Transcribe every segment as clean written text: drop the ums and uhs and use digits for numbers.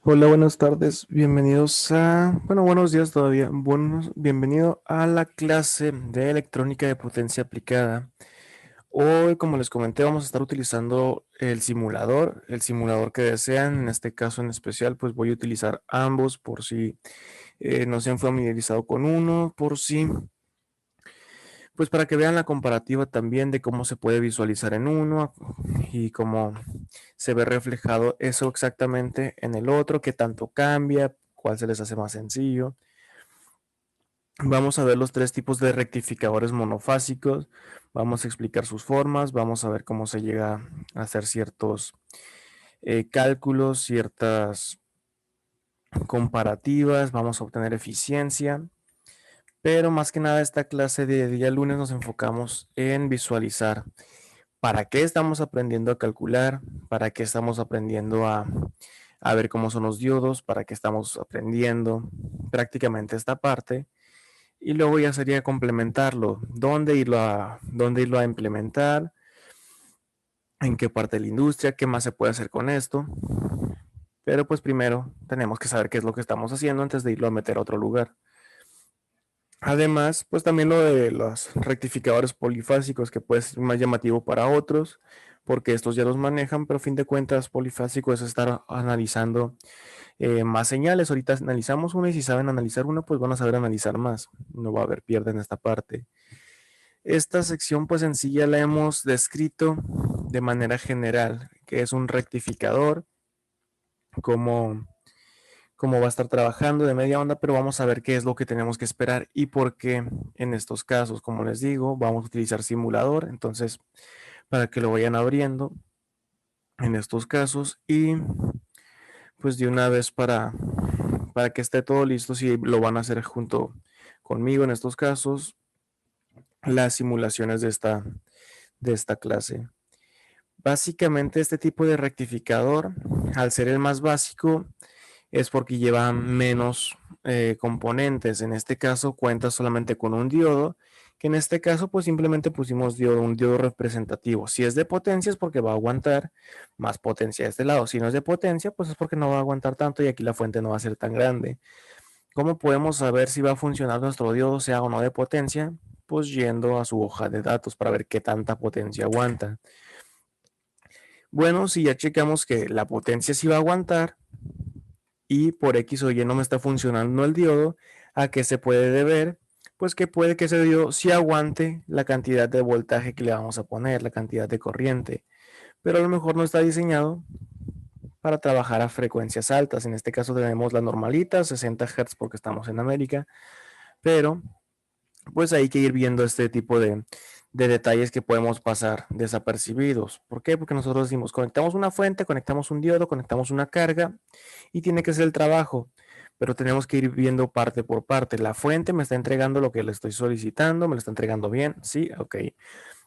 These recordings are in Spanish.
Hola, buenas tardes. Bienvenidos buenos días todavía. Bienvenido a la clase de electrónica de potencia aplicada. Hoy, como les comenté, vamos a estar utilizando el simulador que desean. En este caso en especial, pues voy a utilizar ambos por si no se han familiarizado con uno, por si pues para que vean la comparativa también de cómo se puede visualizar en uno y cómo se ve reflejado eso exactamente en el otro, qué tanto cambia, cuál se les hace más sencillo. Vamos a ver los tres tipos de rectificadores monofásicos, vamos a explicar sus formas, vamos a ver cómo se llega a hacer ciertos cálculos, ciertas comparativas, vamos a obtener eficiencia. Pero más que nada esta clase de día lunes nos enfocamos en visualizar para qué estamos aprendiendo a calcular, para qué estamos aprendiendo a ver cómo son los diodos, para qué estamos aprendiendo prácticamente esta parte. Y luego ya sería complementarlo, dónde irlo a implementar, en qué parte de la industria, qué más se puede hacer con esto. Pero pues primero tenemos que saber qué es lo que estamos haciendo antes de irlo a meter a otro lugar. Además, pues también lo de los rectificadores polifásicos, que puede ser más llamativo para otros, porque estos ya los manejan, pero a fin de cuentas polifásico es estar analizando más señales. Ahorita analizamos una y si saben analizar una, pues van a saber analizar más. No va a haber pierde en esta parte. Esta sección pues en sí ya la hemos descrito de manera general, que es un rectificador, como cómo va a estar trabajando de media onda, pero vamos a ver qué es lo que tenemos que esperar y por qué en estos casos. Como les digo, vamos a utilizar simulador, entonces para que lo vayan abriendo en estos casos y pues de una vez para que esté todo listo, si lo van a hacer junto conmigo en estos casos, las simulaciones de esta clase. Básicamente este tipo de rectificador, al ser el más básico, es porque lleva menos componentes. En este caso cuenta solamente con un diodo, que en este caso pues simplemente pusimos un diodo representativo. Si es de potencia es porque va a aguantar más potencia de este lado. Si no es de potencia pues es porque no va a aguantar tanto y aquí la fuente no va a ser tan grande. ¿Cómo podemos saber si va a funcionar nuestro diodo, sea o no de potencia? Pues yendo a su hoja de datos para ver qué tanta potencia aguanta. Bueno, si ya checamos que la potencia sí va a aguantar, y por X o Y no me está funcionando el diodo, ¿a qué se puede deber? Pues que puede que ese diodo sí aguante la cantidad de voltaje que le vamos a poner, la cantidad de corriente, pero a lo mejor no está diseñado para trabajar a frecuencias altas. En este caso tenemos la normalita, 60 Hz porque estamos en América, pero pues hay que ir viendo este tipo de detalles que podemos pasar desapercibidos. ¿Por qué? Porque nosotros decimos, conectamos una fuente, conectamos un diodo, conectamos una carga y tiene que ser el trabajo, pero tenemos que ir viendo parte por parte. La fuente me está entregando lo que le estoy solicitando, me lo está entregando bien, sí, ok.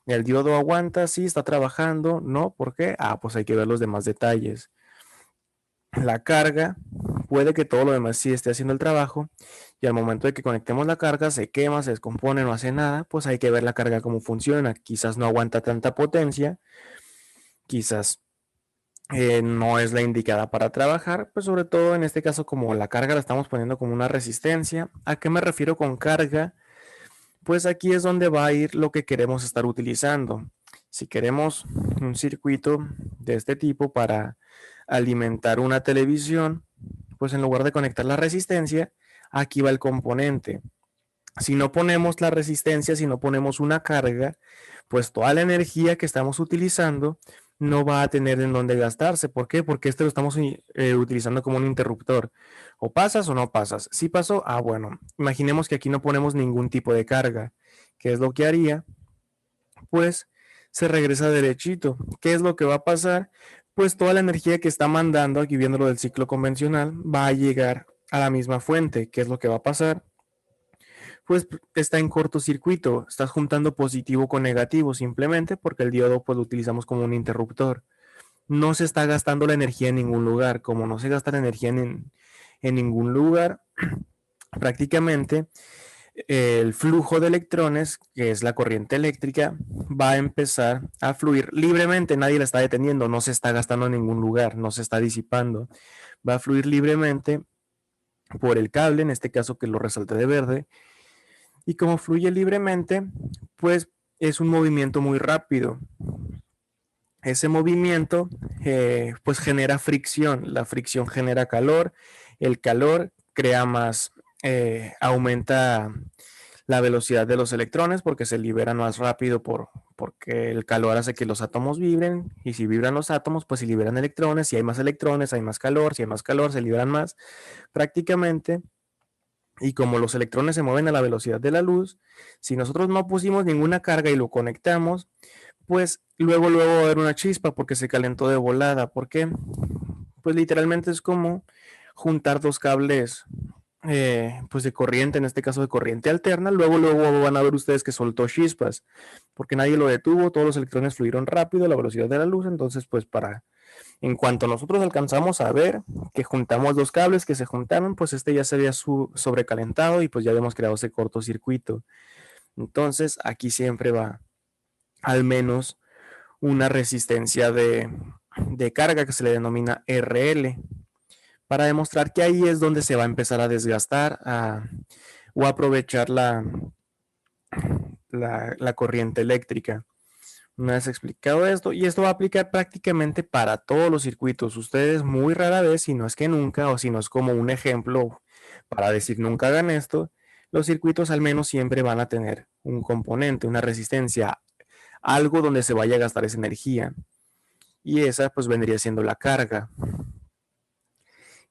El diodo aguanta, sí, está trabajando, no, ¿por qué? Pues hay que ver los demás detalles. La carga, puede que todo lo demás sí esté haciendo el trabajo y al momento de que conectemos la carga se quema, se descompone, no hace nada, pues hay que ver la carga cómo funciona. Quizás no aguanta tanta potencia, quizás no es la indicada para trabajar, pues sobre todo en este caso como la carga la estamos poniendo como una resistencia. ¿A qué me refiero con carga? Pues aquí es donde va a ir lo que queremos estar utilizando. Si queremos un circuito de este tipo para alimentar una televisión, pues en lugar de conectar la resistencia, aquí va el componente. Si no ponemos la resistencia, si no ponemos una carga, pues toda la energía que estamos utilizando no va a tener en dónde gastarse. ¿Por qué? Porque este lo estamos utilizando como un interruptor. O pasas o no pasas. Si pasó, bueno, imaginemos que aquí no ponemos ningún tipo de carga. ¿Qué es lo que haría? Pues se regresa derechito. ¿Qué es lo que va a pasar? Pues toda la energía que está mandando, aquí viéndolo del ciclo convencional, va a llegar a la misma fuente. ¿Qué es lo que va a pasar? Pues está en cortocircuito, estás juntando positivo con negativo simplemente porque el diodo pues lo utilizamos como un interruptor. No se está gastando la energía en ningún lugar, como no se gasta la energía en ningún lugar, prácticamente el flujo de electrones, que es la corriente eléctrica, va a empezar a fluir libremente, nadie la está deteniendo, no se está gastando en ningún lugar, no se está disipando, va a fluir libremente por el cable, en este caso que lo resalté de verde, y como fluye libremente, pues es un movimiento muy rápido. Ese movimiento pues genera fricción, la fricción genera calor, el calor crea más, aumenta la velocidad de los electrones porque se liberan más rápido porque el calor hace que los átomos vibren y si vibran los átomos pues se liberan electrones, si hay más electrones hay más calor, si hay más calor se liberan más prácticamente. Y como los electrones se mueven a la velocidad de la luz, si nosotros no pusimos ninguna carga y lo conectamos, pues luego va a haber una chispa porque se calentó de volada. ¿Por qué? Pues literalmente es como juntar dos cables pues de corriente, en este caso de corriente alterna, luego van a ver ustedes que soltó chispas, porque nadie lo detuvo, todos los electrones fluyeron rápido a la velocidad de la luz, entonces pues en cuanto nosotros alcanzamos a ver que juntamos dos cables que se juntaron, pues este ya se había sobrecalentado y pues ya habíamos creado ese cortocircuito. Entonces aquí siempre va al menos una resistencia de carga que se le denomina RL, para demostrar que ahí es donde se va a empezar a desgastar o a aprovechar la corriente eléctrica. Una vez explicado esto, y esto va a aplicar prácticamente para todos los circuitos. Ustedes muy rara vez, si no es que nunca, o si no es como un ejemplo para decir nunca hagan esto, los circuitos al menos siempre van a tener un componente, una resistencia, algo donde se vaya a gastar esa energía. Y esa pues vendría siendo la carga.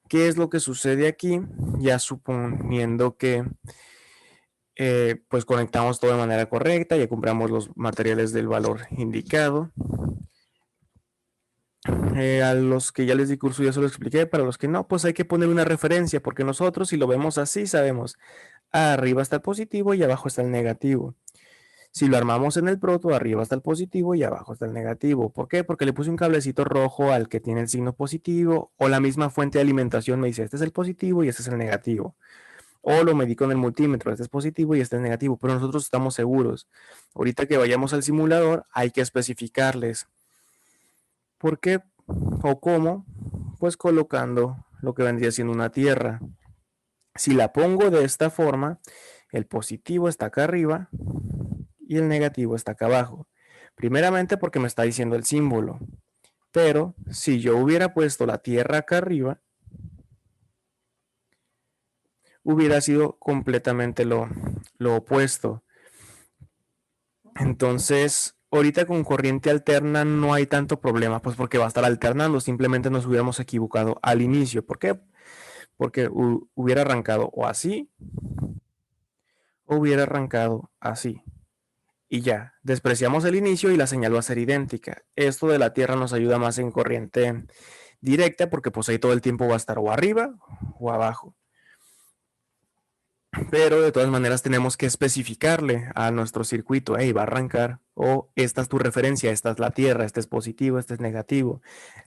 ¿Qué es lo que sucede aquí? Ya suponiendo que pues conectamos todo de manera correcta, ya compramos los materiales del valor indicado. A los que ya les di curso ya se lo expliqué, para los que no, pues hay que poner una referencia, porque nosotros si lo vemos así sabemos, arriba está el positivo y abajo está el negativo. Si lo armamos en el proto, arriba está el positivo y abajo está el negativo. ¿Por qué? Porque le puse un cablecito rojo al que tiene el signo positivo, o la misma fuente de alimentación me dice, este es el positivo y este es el negativo. O lo medí con el multímetro, este es positivo y este es negativo, pero nosotros estamos seguros. Ahorita que vayamos al simulador, hay que especificarles. ¿Por qué o cómo? Pues colocando lo que vendría siendo una tierra. Si la pongo de esta forma, el positivo está acá arriba y el negativo está acá abajo. Primeramente porque me está diciendo el símbolo. Pero si yo hubiera puesto la tierra acá arriba, hubiera sido completamente lo opuesto. Entonces, ahorita con corriente alterna no hay tanto problema, pues porque va a estar alternando, simplemente nos hubiéramos equivocado al inicio. ¿Por qué? Porque hubiera arrancado o así, o hubiera arrancado así. Y ya, despreciamos el inicio y la señal va a ser idéntica. Esto de la Tierra nos ayuda más en corriente directa porque pues ahí todo el tiempo va a estar o arriba o abajo. Pero de todas maneras tenemos que especificarle a nuestro circuito, hey, va a arrancar, o esta es tu referencia, esta es la Tierra, este es positivo, este es negativo.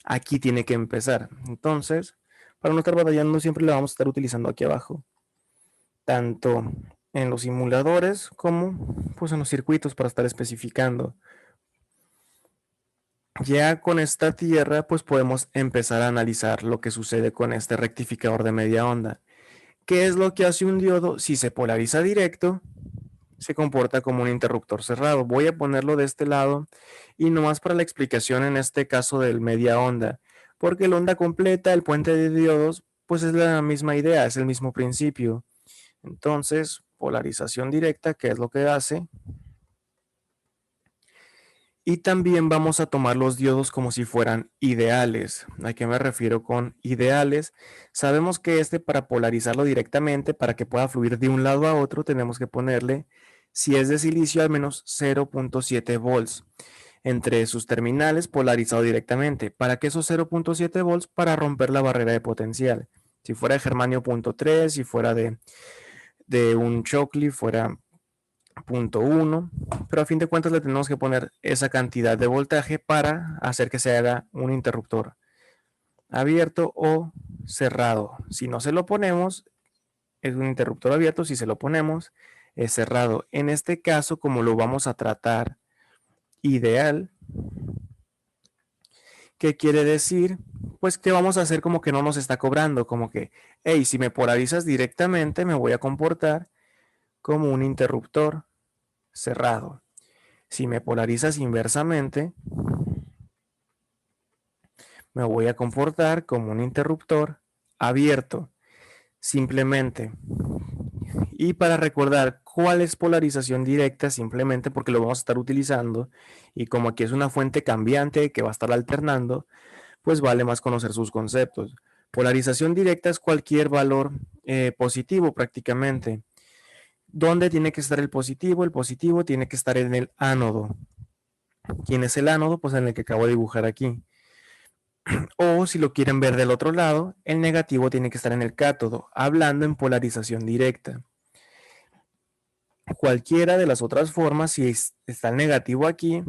Aquí tiene que empezar. Entonces, para no estar batallando, siempre la vamos a estar utilizando aquí abajo. Tanto en los simuladores como pues en los circuitos para estar especificando. Ya con esta tierra pues podemos empezar a analizar lo que sucede con este rectificador de media onda. ¿Qué es lo que hace un diodo? Si se polariza directo, se comporta como un interruptor cerrado. Voy a ponerlo de este lado y nomás para la explicación en este caso del media onda, porque la onda completa, el puente de diodos, pues es la misma idea, es el mismo principio. Entonces, polarización directa, ¿qué es lo que hace? Y también vamos a tomar los diodos como si fueran ideales. ¿A qué me refiero con ideales? Sabemos que para polarizarlo directamente, para que pueda fluir de un lado a otro, tenemos que ponerle, si es de silicio, al menos 0.7 volts entre sus terminales polarizado directamente. ¿Para qué esos 0.7 volts? Para romper la barrera de potencial. Si fuera de germanio 0.3, si fuera de un Shockley, fuera 0.1, pero a fin de cuentas le tenemos que poner esa cantidad de voltaje para hacer que se haga un interruptor abierto o cerrado. Si no se lo ponemos, es un interruptor abierto. Si se lo ponemos, es cerrado. En este caso, como lo vamos a tratar ideal, ¿qué quiere decir? Pues que vamos a hacer como que no nos está cobrando, como que, hey, si me polarizas directamente, me voy a comportar como un interruptor cerrado. Si me polarizas inversamente, me voy a comportar como un interruptor abierto, simplemente. Y para recordar cuál es polarización directa, simplemente porque lo vamos a estar utilizando, y como aquí es una fuente cambiante que va a estar alternando, pues vale más conocer sus conceptos. Polarización directa es cualquier valor positivo prácticamente. ¿Dónde tiene que estar el positivo? El positivo tiene que estar en el ánodo. ¿Quién es el ánodo? Pues en el que acabo de dibujar aquí. O si lo quieren ver del otro lado, el negativo tiene que estar en el cátodo, hablando en polarización directa. Cualquiera de las otras formas, si está el negativo aquí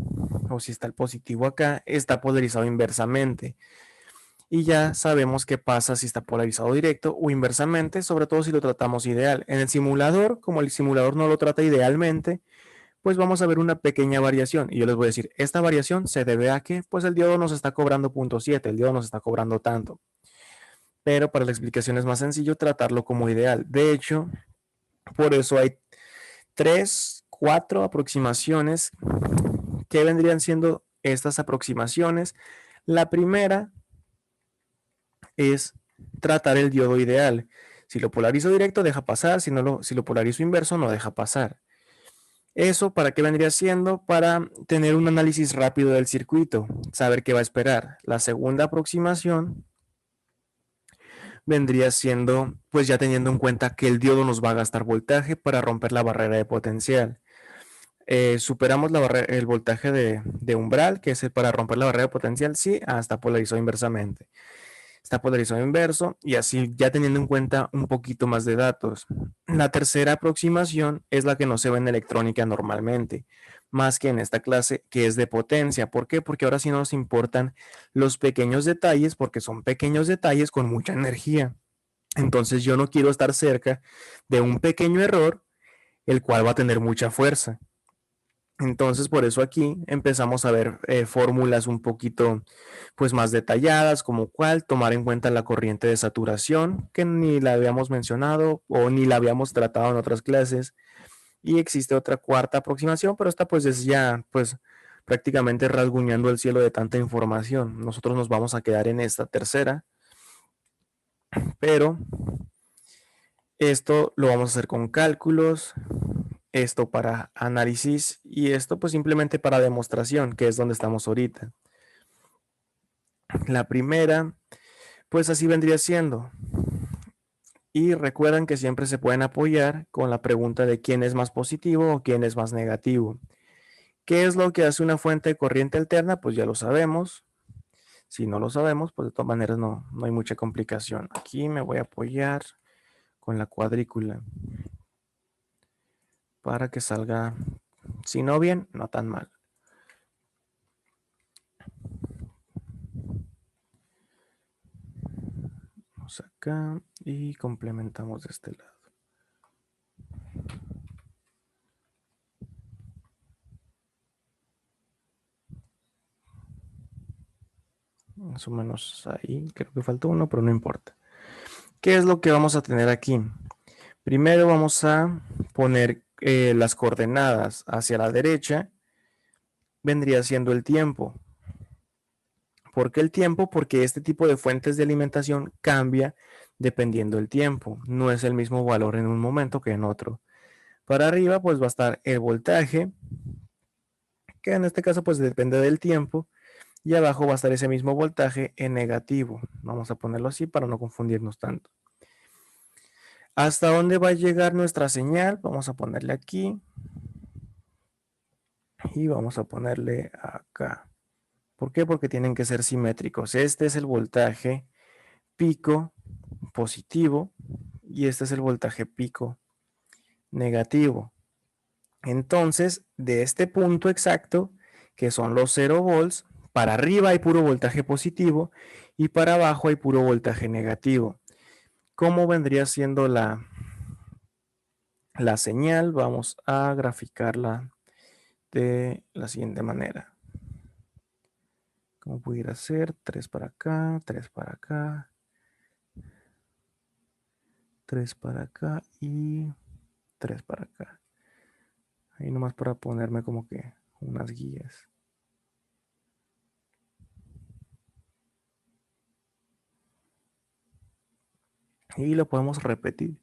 o si está el positivo acá, está polarizado inversamente. Y ya sabemos qué pasa si está polarizado directo o inversamente, sobre todo si lo tratamos ideal. En el simulador, como el simulador no lo trata idealmente, pues vamos a ver una pequeña variación. Y yo les voy a decir, esta variación se debe a que pues el diodo nos está cobrando 0.7, el diodo nos está cobrando tanto. Pero para la explicación es más sencillo tratarlo como ideal. De hecho, por eso hay 3, 4 aproximaciones que vendrían siendo estas aproximaciones. La primera es tratar el diodo ideal. Si lo polarizo directo, deja pasar. Si lo polarizo inverso, no deja pasar. ¿Eso para qué vendría siendo? Para tener un análisis rápido del circuito, saber qué va a esperar. La segunda aproximación vendría siendo, pues ya teniendo en cuenta que el diodo nos va a gastar voltaje para romper la barrera de potencial. Superamos el voltaje de umbral, que es el para romper la barrera de potencial, sí, hasta polarizado inversamente. Está polarizado inverso y así ya teniendo en cuenta un poquito más de datos. La tercera aproximación es la que no se ve en electrónica normalmente, más que en esta clase que es de potencia. ¿Por qué? Porque ahora sí nos importan los pequeños detalles, porque son pequeños detalles con mucha energía. Entonces yo no quiero estar cerca de un pequeño error, el cual va a tener mucha fuerza. Entonces, por eso aquí empezamos a ver fórmulas un poquito pues, más detalladas, como cuál tomar en cuenta la corriente de saturación, que ni la habíamos mencionado o ni la habíamos tratado en otras clases. Y existe otra cuarta aproximación, pero esta pues es ya pues prácticamente rasguñando el cielo de tanta información. Nosotros nos vamos a quedar en esta tercera, pero esto lo vamos a hacer con cálculos, esto para análisis y esto pues simplemente para demostración, que es donde estamos ahorita. La primera, pues así vendría siendo. Y recuerden que siempre se pueden apoyar con la pregunta de quién es más positivo o quién es más negativo. ¿Qué es lo que hace una fuente de corriente alterna? Pues ya lo sabemos. Si no lo sabemos, pues de todas maneras no hay mucha complicación. Aquí me voy a apoyar con la cuadrícula para que salga, si no bien, no tan mal. Vamos acá y complementamos de este lado. Más o menos ahí, creo que faltó uno, pero no importa. ¿Qué es lo que vamos a tener aquí? Primero vamos a poner las coordenadas hacia la derecha, vendría siendo el tiempo. ¿Por qué el tiempo? Porque este tipo de fuentes de alimentación cambia dependiendo del tiempo. No es el mismo valor en un momento que en otro. Para arriba pues va a estar el voltaje, que en este caso pues depende del tiempo, y abajo va a estar ese mismo voltaje en negativo. Vamos a ponerlo así para no confundirnos tanto. ¿Hasta dónde va a llegar nuestra señal? Vamos a ponerle aquí y vamos a ponerle acá. ¿Por qué? Porque tienen que ser simétricos. Este es el voltaje pico positivo y este es el voltaje pico negativo. Entonces, de este punto exacto, que son los 0 volts, para arriba hay puro voltaje positivo y para abajo hay puro voltaje negativo. ¿Cómo vendría siendo la señal vamos a graficarla de la siguiente manera. Como pudiera ser 3 para acá, 3 para acá, 3 para acá y 3 para acá. Ahí nomás para ponerme como que unas guías. Y lo podemos repetir.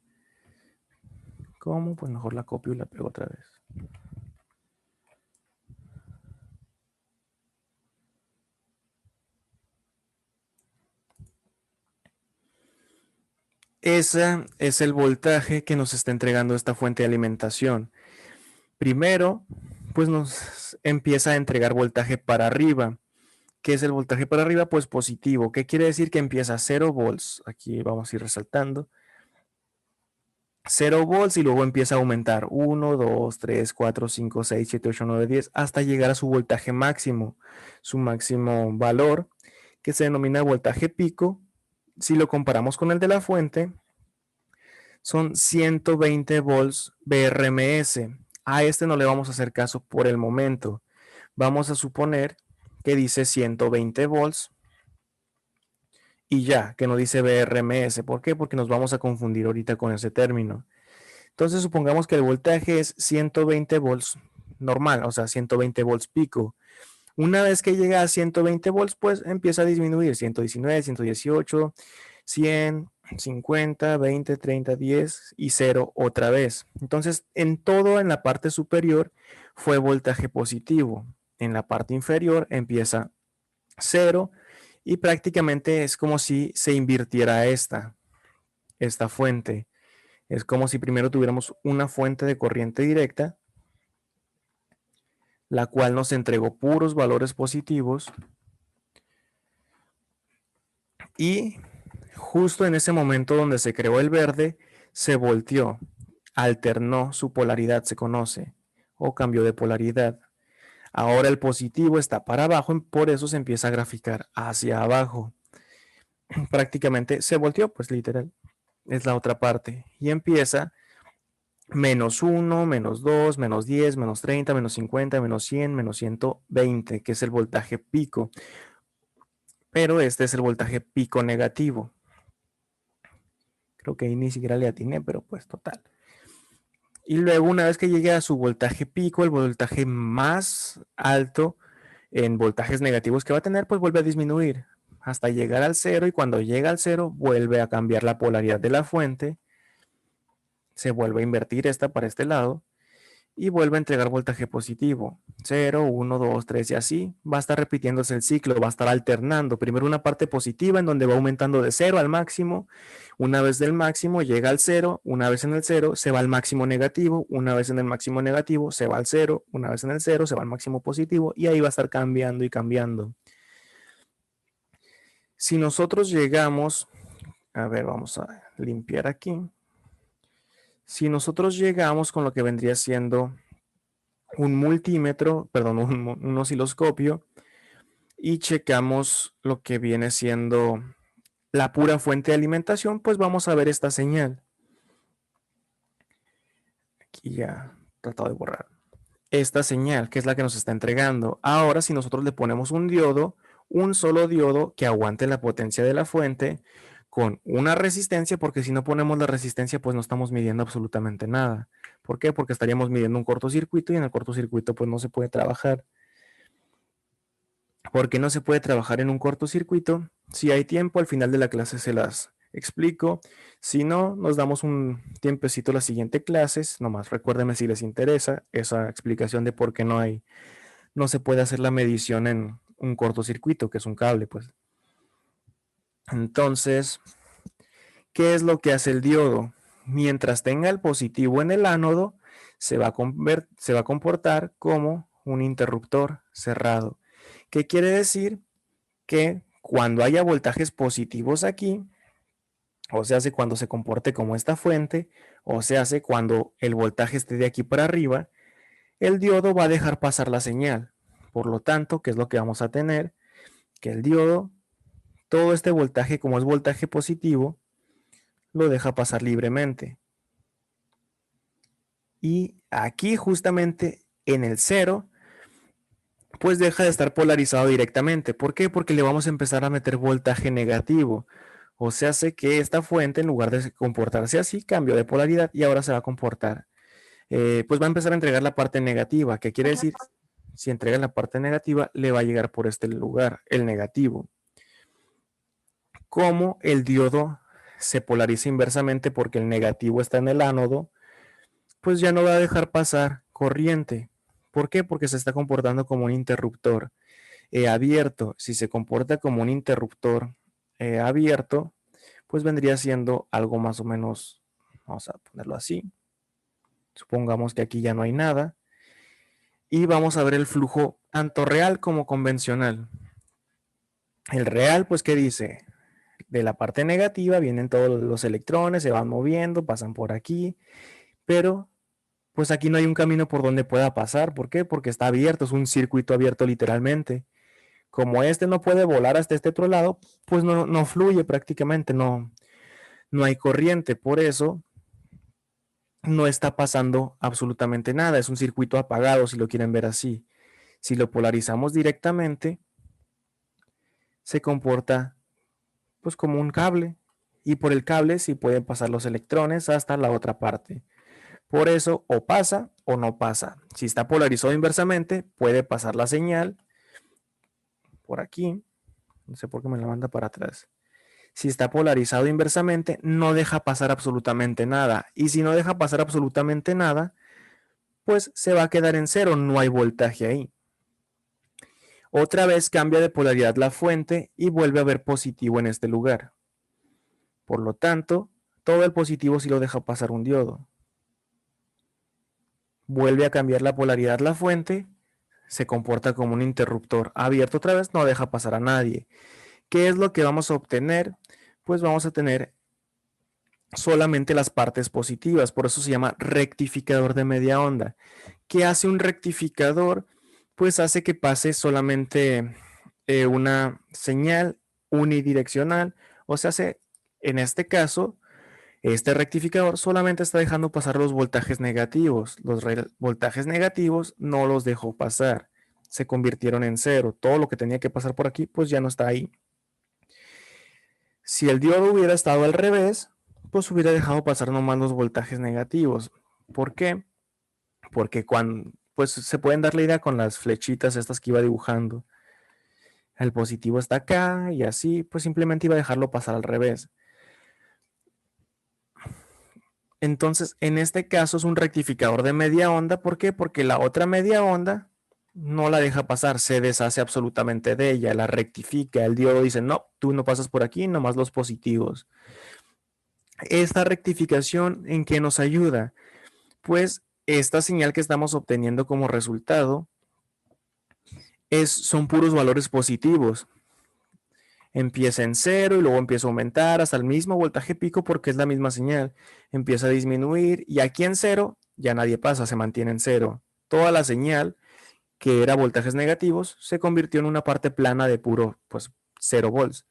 ¿Cómo? Pues mejor la copio y la pego otra vez. Ese es el voltaje que nos está entregando esta fuente de alimentación. Primero, pues nos empieza a entregar voltaje para arriba. ¿Qué es el voltaje para arriba? Pues positivo. ¿Qué quiere decir? Que empieza a 0 volts. Aquí vamos a ir resaltando. 0 volts y luego empieza a aumentar 1, 2, 3, 4, 5, 6, 7, 8, 9, 10 hasta llegar a su voltaje máximo, su máximo valor, que se denomina voltaje pico. Si lo comparamos con el de la fuente, son 120 volts BRMS. A este no le vamos a hacer caso por el momento. Vamos a suponer que dice 120 volts y ya, que no dice BRMS. ¿Por qué? Porque nos vamos a confundir ahorita con ese término. Entonces supongamos que el voltaje es 120 volts normal, o sea, 120 volts pico. Una vez que llega a 120 volts, pues empieza a disminuir 119, 118, 100, 50, 20, 30, 10 y 0 otra vez. Entonces, en todo en la parte superior fue voltaje positivo. En la parte inferior empieza 0 y prácticamente es como si se invirtiera esta fuente. Es como si primero tuviéramos una fuente de corriente directa, la cual nos entregó puros valores positivos y justo en ese momento donde se creó el verde, se volteó, alternó su polaridad, se conoce, o cambió de polaridad. Ahora el positivo está para abajo, por eso se empieza a graficar hacia abajo. Prácticamente se volteó, pues literal, es la otra parte. Y empieza menos 1, menos 2, menos 10, menos 30, menos 50, menos 100, menos 120, que es el voltaje pico. Pero este es el voltaje pico negativo. Creo que ahí ni siquiera le atiné, pero pues total. Y luego una vez que llegue a su voltaje pico, el voltaje más alto en voltajes negativos que va a tener, pues vuelve a disminuir hasta llegar al cero y cuando llega al cero vuelve a cambiar la polaridad de la fuente, se vuelve a invertir esta para este lado y vuelve a entregar voltaje positivo. 0, 1, 2, 3 y así. Va a estar repitiéndose el ciclo, va a estar alternando. Primero una parte positiva en donde va aumentando de 0 al máximo. Una vez del máximo llega al 0. Una vez en el 0 se va al máximo negativo. Una vez en el máximo negativo se va al 0. Una vez en el 0 se va al máximo positivo. Y ahí va a estar cambiando y cambiando. Si nosotros llegamos, a ver, vamos a limpiar aquí. Si nosotros llegamos con lo que vendría siendo un multímetro, perdón, un osciloscopio y checamos lo que viene siendo la pura fuente de alimentación, pues vamos a ver esta señal. Aquí ya he tratado de borrar. Esta señal, que es la que nos está entregando. Ahora, si nosotros le ponemos un diodo, un solo diodo que aguante la potencia de la fuente con una resistencia, porque si no ponemos la resistencia, pues no estamos midiendo absolutamente nada. ¿Por qué? Porque estaríamos midiendo un cortocircuito y en el cortocircuito pues no se puede trabajar. ¿Por qué no se puede trabajar en un cortocircuito? Si hay tiempo, al final de la clase se las explico. Si no, nos damos un tiempecito la siguiente clase. Nomás recuérdenme si les interesa esa explicación de por qué no se puede hacer la medición en un cortocircuito, que es un cable, pues. Entonces, ¿qué es lo que hace el diodo? Mientras tenga el positivo en el ánodo, se va a comportar como un interruptor cerrado. ¿Qué quiere decir? Que cuando haya voltajes positivos aquí, o se hace cuando se comporte como esta fuente, o se hace cuando el voltaje esté de aquí para arriba, el diodo va a dejar pasar la señal. Por lo tanto, ¿qué es lo que vamos a tener? Que el diodo, todo este voltaje, como es voltaje positivo, lo deja pasar libremente. Y aquí justamente en el 0, pues deja de estar polarizado directamente. ¿Por qué? Porque le vamos a empezar a meter voltaje negativo. O sea, hace que esta fuente, en lugar de comportarse así, cambió de polaridad y ahora se va a comportar. Pues va a empezar a entregar la parte negativa. ¿Qué quiere decir? Si entrega la parte negativa, le va a llegar por este lugar, el negativo. Como el diodo se polariza inversamente porque el negativo está en el ánodo, pues ya no va a dejar pasar corriente. ¿Por qué? Porque se está comportando como un interruptor abierto. Si se comporta como un interruptor abierto, pues vendría siendo algo más o menos, vamos a ponerlo así. Supongamos que aquí ya no hay nada. Y vamos a ver el flujo tanto real como convencional. El real, pues, ¿qué dice? De la parte negativa vienen todos los electrones, se van moviendo, pasan por aquí, pero pues aquí no hay un camino por donde pueda pasar. ¿Por qué? Porque está abierto, es un circuito abierto literalmente. Como este no puede volar hasta este otro lado, pues no fluye prácticamente, no hay corriente. Por eso no está pasando absolutamente nada. Es un circuito apagado, si lo quieren ver así. Si lo polarizamos directamente, se comporta pues como un cable. Y por el cable sí pueden pasar los electrones hasta la otra parte. Por eso o pasa o no pasa. Si está polarizado inversamente, puede pasar la señal por aquí. No sé por qué me la manda para atrás. Si está polarizado inversamente, no deja pasar absolutamente nada. Y si no deja pasar absolutamente nada, pues se va a quedar en cero, no hay voltaje ahí. Otra vez cambia de polaridad la fuente y vuelve a haber positivo en este lugar. Por lo tanto, todo el positivo sí lo deja pasar un diodo. Vuelve a cambiar la polaridad la fuente, se comporta como un interruptor abierto otra vez, no deja pasar a nadie. ¿Qué es lo que vamos a obtener? Pues vamos a tener solamente las partes positivas, por eso se llama rectificador de media onda. ¿Qué hace un rectificador? Pues hace que pase solamente una señal unidireccional, o sea, en este caso, este rectificador solamente está dejando pasar los voltajes negativos. Los voltajes negativos no los dejó pasar, se convirtieron en cero. Todo lo que tenía que pasar por aquí, pues ya no está ahí. Si el diodo hubiera estado al revés, pues hubiera dejado pasar nomás los voltajes negativos. ¿Por qué? Porque cuando, pues se pueden dar la idea con las flechitas estas que iba dibujando. El positivo está acá y así, pues simplemente iba a dejarlo pasar al revés. Entonces, en este caso es un rectificador de media onda. ¿Por qué? Porque la otra media onda no la deja pasar, se deshace absolutamente de ella, la rectifica. El diodo dice, no, tú no pasas por aquí, nomás los positivos. Esta rectificación, ¿en qué nos ayuda? Pues esta señal que estamos obteniendo como resultado son puros valores positivos. Empieza en cero y luego empieza a aumentar hasta el mismo voltaje pico porque es la misma señal. Empieza a disminuir y aquí en cero ya nadie pasa, se mantiene en cero. Toda la señal que era voltajes negativos se convirtió en una parte plana de puro, pues, 0 volts.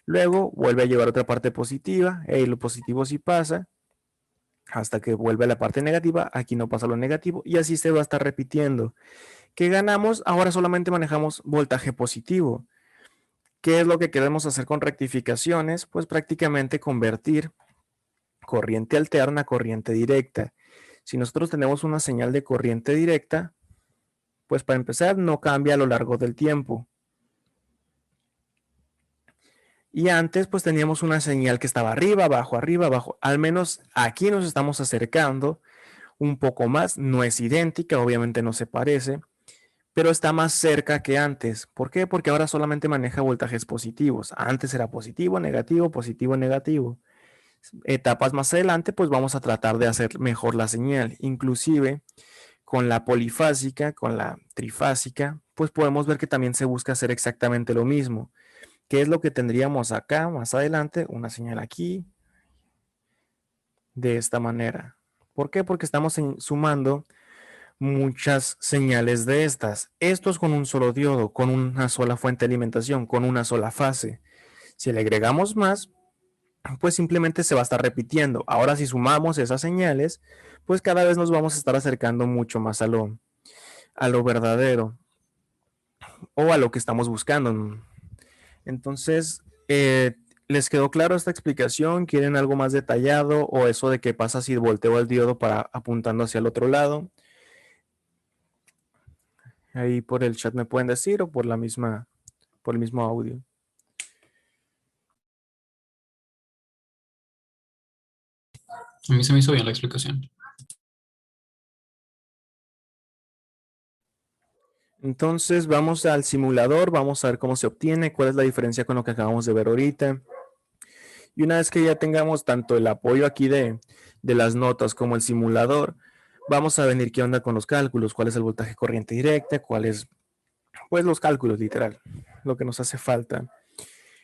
Luego vuelve a llevar otra parte positiva, y lo positivo sí pasa, hasta que vuelve a la parte negativa, aquí no pasa lo negativo, y así se va a estar repitiendo. ¿Qué ganamos? Ahora solamente manejamos voltaje positivo. ¿Qué es lo que queremos hacer con rectificaciones? Pues prácticamente convertir corriente alterna a corriente directa. Si nosotros tenemos una señal de corriente directa, pues para empezar no cambia a lo largo del tiempo. Y antes pues teníamos una señal que estaba arriba, abajo, arriba, abajo. Al menos aquí nos estamos acercando un poco más. No es idéntica, obviamente no se parece, pero está más cerca que antes. ¿Por qué? Porque ahora solamente maneja voltajes positivos. Antes era positivo, negativo, positivo, negativo. Etapas más adelante pues vamos a tratar de hacer mejor la señal. Inclusive con la polifásica, con la trifásica, pues podemos ver que también se busca hacer exactamente lo mismo. ¿Qué es lo que tendríamos acá más adelante? Una señal aquí, de esta manera. ¿Por qué? Porque estamos sumando muchas señales de estas. Esto es con un solo diodo, con una sola fuente de alimentación, con una sola fase. Si le agregamos más, pues simplemente se va a estar repitiendo. Ahora si sumamos esas señales, pues cada vez nos vamos a estar acercando mucho más a lo verdadero o a lo que estamos buscando. Entonces, ¿les quedó claro esta explicación? ¿Quieren algo más detallado o eso de qué pasa si volteo el diodo para apuntando hacia el otro lado? Ahí por el chat me pueden decir o por por el mismo audio. A mí se me hizo bien la explicación. Entonces vamos al simulador, vamos a ver cómo se obtiene, cuál es la diferencia con lo que acabamos de ver ahorita. Y una vez que ya tengamos tanto el apoyo aquí de las notas como el simulador, vamos a venir qué onda con los cálculos, cuál es el voltaje corriente directa, cuál es, pues los cálculos literal, lo que nos hace falta.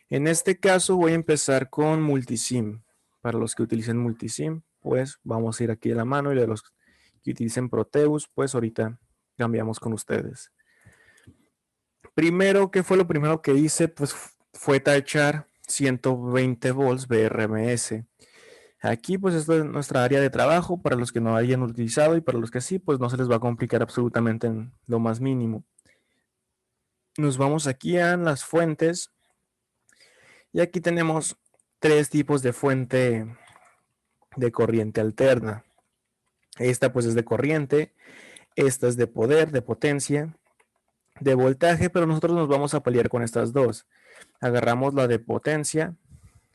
En este caso voy a empezar con multisim. Para los que utilicen multisim, pues vamos a ir aquí de la mano y de los que utilicen Proteus, pues ahorita cambiamos con ustedes. Primero, ¿qué fue lo primero que hice? Pues fue tachar 120 volts BRMS. Aquí pues esta es nuestra área de trabajo para los que no hayan utilizado y para los que sí, pues no se les va a complicar absolutamente en lo más mínimo. Nos vamos aquí a las fuentes y aquí tenemos tres tipos de fuente de corriente alterna. Esta pues es de corriente, esta es de poder, de potencia, de voltaje, pero nosotros nos vamos a pelear con estas dos. Agarramos la de potencia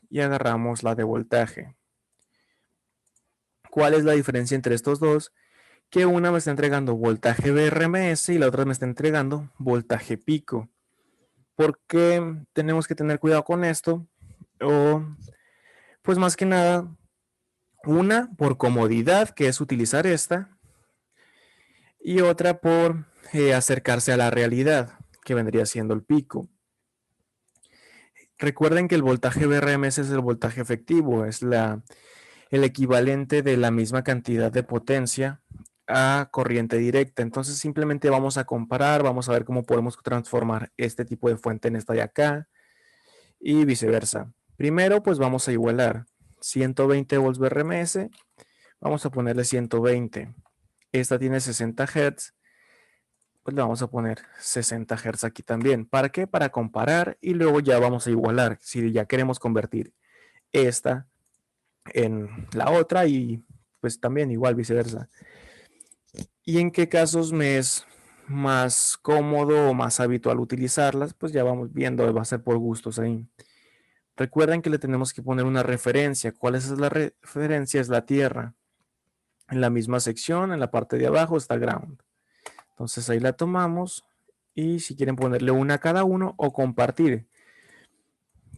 y agarramos la de voltaje. ¿Cuál es la diferencia entre estos dos? Que una me está entregando voltaje BRMS y la otra me está entregando voltaje pico. ¿Por qué tenemos que tener cuidado con esto? Pues más que nada, una por comodidad, que es utilizar esta, y otra por acercarse a la realidad, que vendría siendo el pico. Recuerden que el voltaje BRMS es el voltaje efectivo, es el equivalente de la misma cantidad de potencia a corriente directa. Entonces simplemente vamos a comparar, vamos a ver cómo podemos transformar este tipo de fuente en esta de acá y viceversa. Primero pues vamos a igualar 120 volts BRMS, vamos a ponerle 120. Esta tiene 60 Hz, pues le vamos a poner 60 Hz aquí también. ¿Para qué? Para comparar y luego ya vamos a igualar si ya queremos convertir esta en la otra y pues también igual viceversa. ¿Y en qué casos me es más cómodo o más habitual utilizarlas? Pues ya vamos viendo, va a ser por gustos ahí. Recuerden que le tenemos que poner una referencia. ¿Cuál es la referencia? Es la tierra. En la misma sección, en la parte de abajo está ground. Entonces ahí la tomamos y si quieren ponerle una a cada uno o compartir.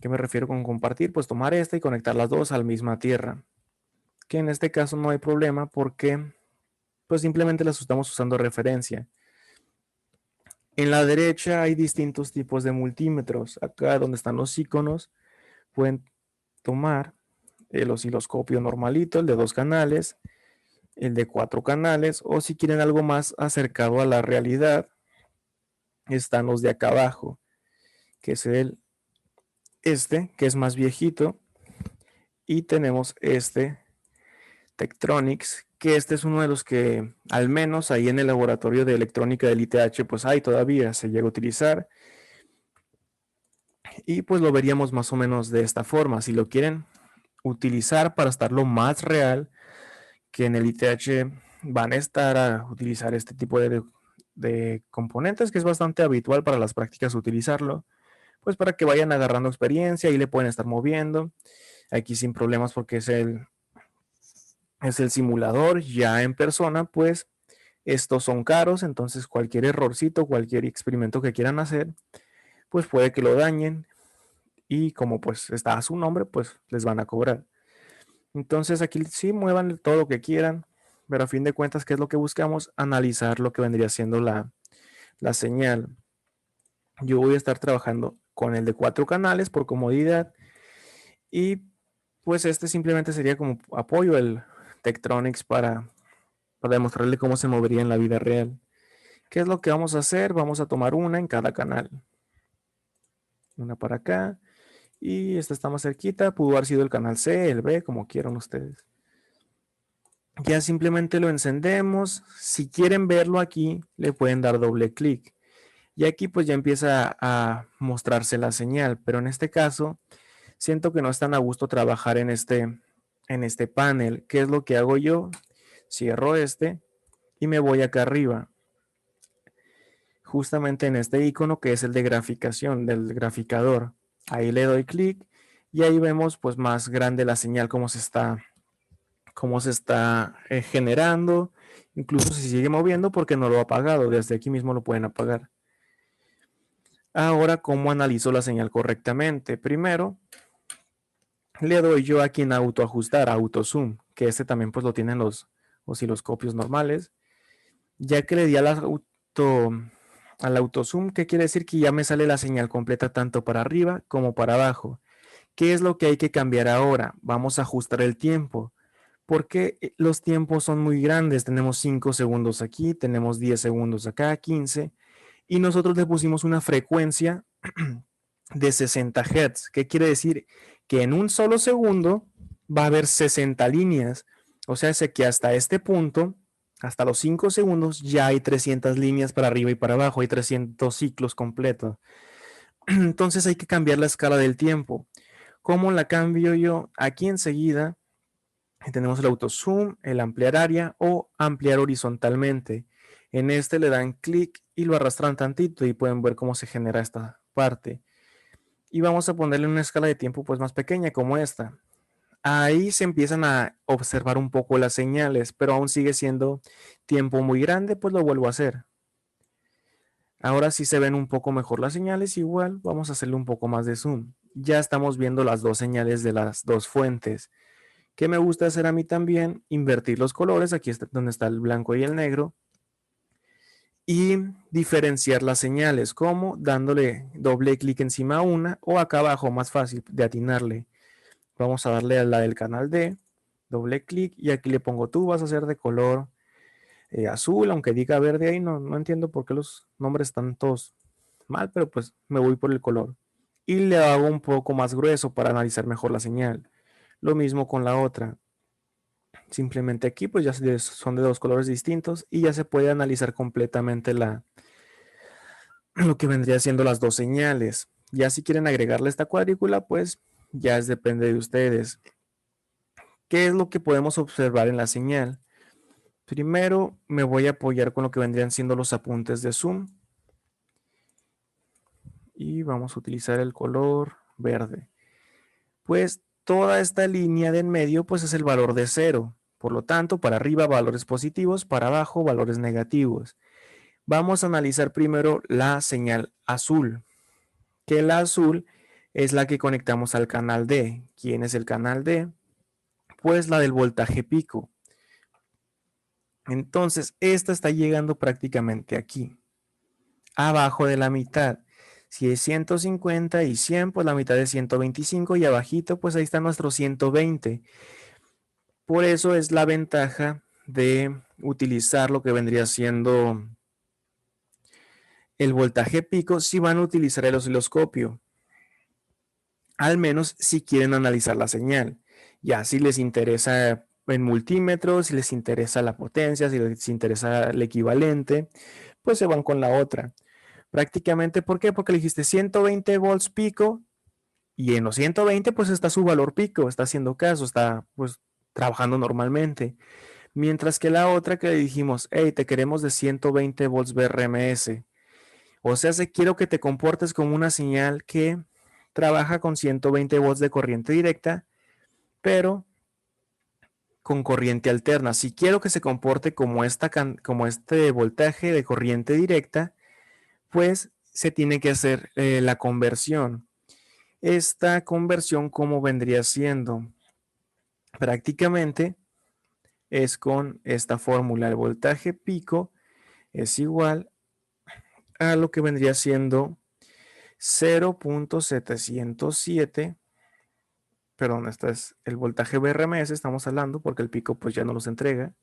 ¿Qué me refiero con compartir? Pues tomar esta y conectar las dos a la misma tierra. Que en este caso no hay problema porque pues simplemente las estamos usando referencia. En la derecha hay distintos tipos de multímetros. Acá donde están los iconos, pueden tomar el osciloscopio normalito, el de 2 canales, el de 4 canales, o si quieren algo más acercado a la realidad, están los de acá abajo, que es que es más viejito, y tenemos este Tektronix, que este es uno de los que al menos ahí en el laboratorio de electrónica del ITH pues hay todavía, se llega a utilizar. Y pues lo veríamos más o menos de esta forma. Si lo quieren utilizar para estar lo más real, que en el ITH van a estar a utilizar este tipo de componentes, que es bastante habitual para las prácticas utilizarlo, pues para que vayan agarrando experiencia y le pueden estar moviendo. Aquí sin problemas porque es el simulador ya en persona, pues estos son caros, entonces cualquier errorcito, cualquier experimento que quieran hacer, pues puede que lo dañen y como pues está a su nombre, pues les van a cobrar. Entonces aquí sí muevan todo lo que quieran, pero a fin de cuentas, ¿qué es lo que buscamos? Analizar lo que vendría siendo la señal. Yo voy a estar trabajando con el de 4 canales por comodidad y pues este simplemente sería como apoyo el Tektronix para demostrarle cómo se movería en la vida real. ¿Qué es lo que vamos a hacer? Vamos a tomar una en cada canal. Una para acá y esta está más cerquita, pudo haber sido el canal C, el B, como quieran ustedes. Ya simplemente lo encendemos. Si quieren verlo aquí, le pueden dar doble clic. Y aquí pues ya empieza a mostrarse la señal, pero en este caso siento que no es tan a gusto trabajar en este panel. ¿Qué es lo que hago yo? Cierro este y me voy acá arriba. Justamente en este icono que es el de graficación, del graficador. Ahí le doy clic y ahí vemos pues más grande la señal, cómo se está generando. Incluso si sigue moviendo porque no lo ha apagado. Desde aquí mismo lo pueden apagar. Ahora, ¿cómo analizo la señal correctamente? Primero, le doy yo aquí en autoajustar, auto zoom, que este también pues lo tienen los osciloscopios normales. Ya que le di al auto zoom, ¿qué quiere decir? Que ya me sale la señal completa tanto para arriba como para abajo. ¿Qué es lo que hay que cambiar ahora? Vamos a ajustar el tiempo, porque los tiempos son muy grandes. Tenemos 5 segundos aquí, tenemos 10 segundos acá, 15, y nosotros le pusimos una frecuencia de 60 Hz. ¿Qué quiere decir? Que en un solo segundo va a haber 60 líneas. O sea, sé que hasta este punto, hasta los 5 segundos, ya hay 300 líneas para arriba y para abajo, hay 300 ciclos completos. Entonces hay que cambiar la escala del tiempo. ¿Cómo la cambio yo? Aquí enseguida tenemos el auto zoom, el ampliar área o ampliar horizontalmente. En este le dan clic y lo arrastran tantito y pueden ver cómo se genera esta parte. Y vamos a ponerle una escala de tiempo pues más pequeña como esta. Ahí se empiezan a observar un poco las señales, pero aún sigue siendo tiempo muy grande, pues lo vuelvo a hacer. Ahora sí se ven un poco mejor las señales, igual vamos a hacerle un poco más de zoom. Ya estamos viendo las dos señales de las dos fuentes. ¿Qué me gusta hacer a mí también? Invertir los colores, aquí está donde está el blanco y el negro, y diferenciar las señales, como dándole doble clic encima a una o acá abajo, más fácil de atinarle. Vamos a darle a la del canal D, doble clic y aquí le pongo tú vas a ser de color azul, aunque diga verde ahí, no entiendo por qué los nombres están todos mal, pero pues me voy por el color. Y le hago un poco más grueso para analizar mejor la señal. Lo mismo con la otra. Simplemente aquí pues ya son de dos colores distintos y ya se puede analizar completamente lo que vendría siendo las dos señales. Ya si quieren agregarle esta cuadrícula, pues ya depende de ustedes. ¿Qué es lo que podemos observar en la señal? Primero me voy a apoyar con lo que vendrían siendo los apuntes de zoom. Y vamos a utilizar el color verde. Pues toda esta línea de en medio pues es el valor de 0. Por lo tanto, para arriba valores positivos, para abajo valores negativos. Vamos a analizar primero la señal azul, que la azul es la que conectamos al canal D. ¿Quién es el canal D? Pues la del voltaje pico. Entonces, esta está llegando prácticamente aquí, abajo de la mitad. Si es 150 y 100, pues la mitad es 125 y abajito, pues ahí está nuestro 120. Por eso es la ventaja de utilizar lo que vendría siendo el voltaje pico si van a utilizar el osciloscopio. Al menos si quieren analizar la señal. Ya si les interesa en multímetros, si les interesa la potencia, si les interesa el equivalente, pues se van con la otra. Prácticamente, ¿por qué? Porque le dijiste 120 volts pico y en los 120 pues está su valor pico, está haciendo caso, está pues trabajando normalmente. Mientras que la otra que le dijimos, hey, te queremos de 120 volts BRMS. O sea, quiero que te comportes como una señal que trabaja con 120 volts de corriente directa, pero con corriente alterna. Si quiero que se comporte como este voltaje de corriente directa, pues se tiene que hacer la conversión. Esta conversión, ¿cómo vendría siendo? Prácticamente es con esta fórmula. El voltaje pico es igual a lo que vendría siendo 0.707, perdón, este es el voltaje BRMS, estamos hablando porque el pico pues ya no los entrega.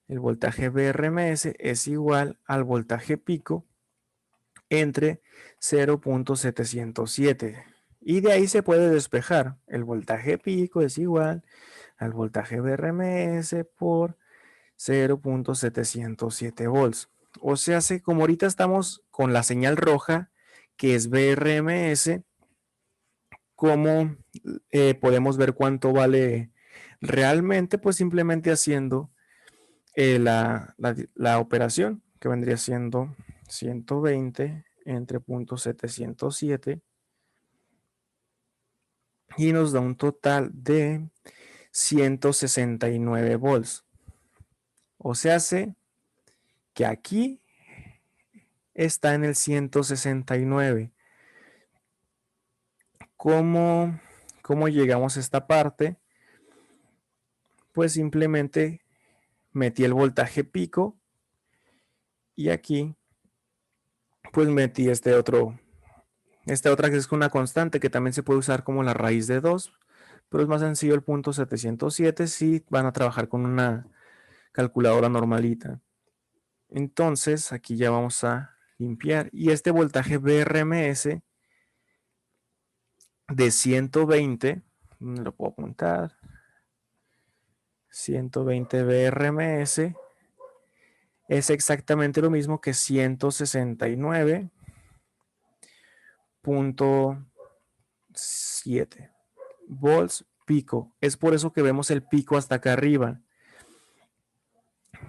El voltaje BRMS es igual al voltaje pico entre 0.707 Y de ahí se puede despejar. El voltaje pico es igual al voltaje BRMS por 0.707 volts. O sea, como ahorita estamos con la señal roja, que es BRMS, ¿cómo podemos ver cuánto vale realmente? Pues simplemente haciendo la operación, que vendría siendo 120 entre 0.707 y nos da un total de 169 volts. O sea, que aquí está en el 169. ¿Cómo llegamos a esta parte? Pues simplemente metí el voltaje pico y aquí pues metí esta otra que es una constante que también se puede usar como la raíz de 2, pero es más sencillo el punto 707 si van a trabajar con una calculadora normalita. Entonces aquí ya vamos a limpiar y este voltaje BRMS de 120, lo puedo apuntar, 120 BRMS es exactamente lo mismo que 169.7 volts pico. Es por eso que vemos el pico hasta acá arriba.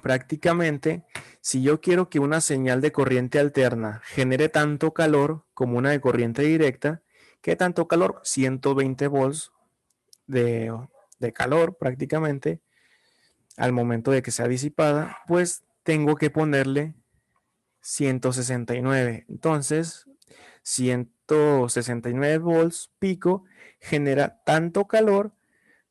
Prácticamente, si yo quiero que una señal de corriente alterna genere tanto calor como una de corriente directa, ¿qué tanto calor? 120 volts de calor prácticamente al momento de que sea disipada, pues tengo que ponerle 169. Entonces, 169 volts pico genera tanto calor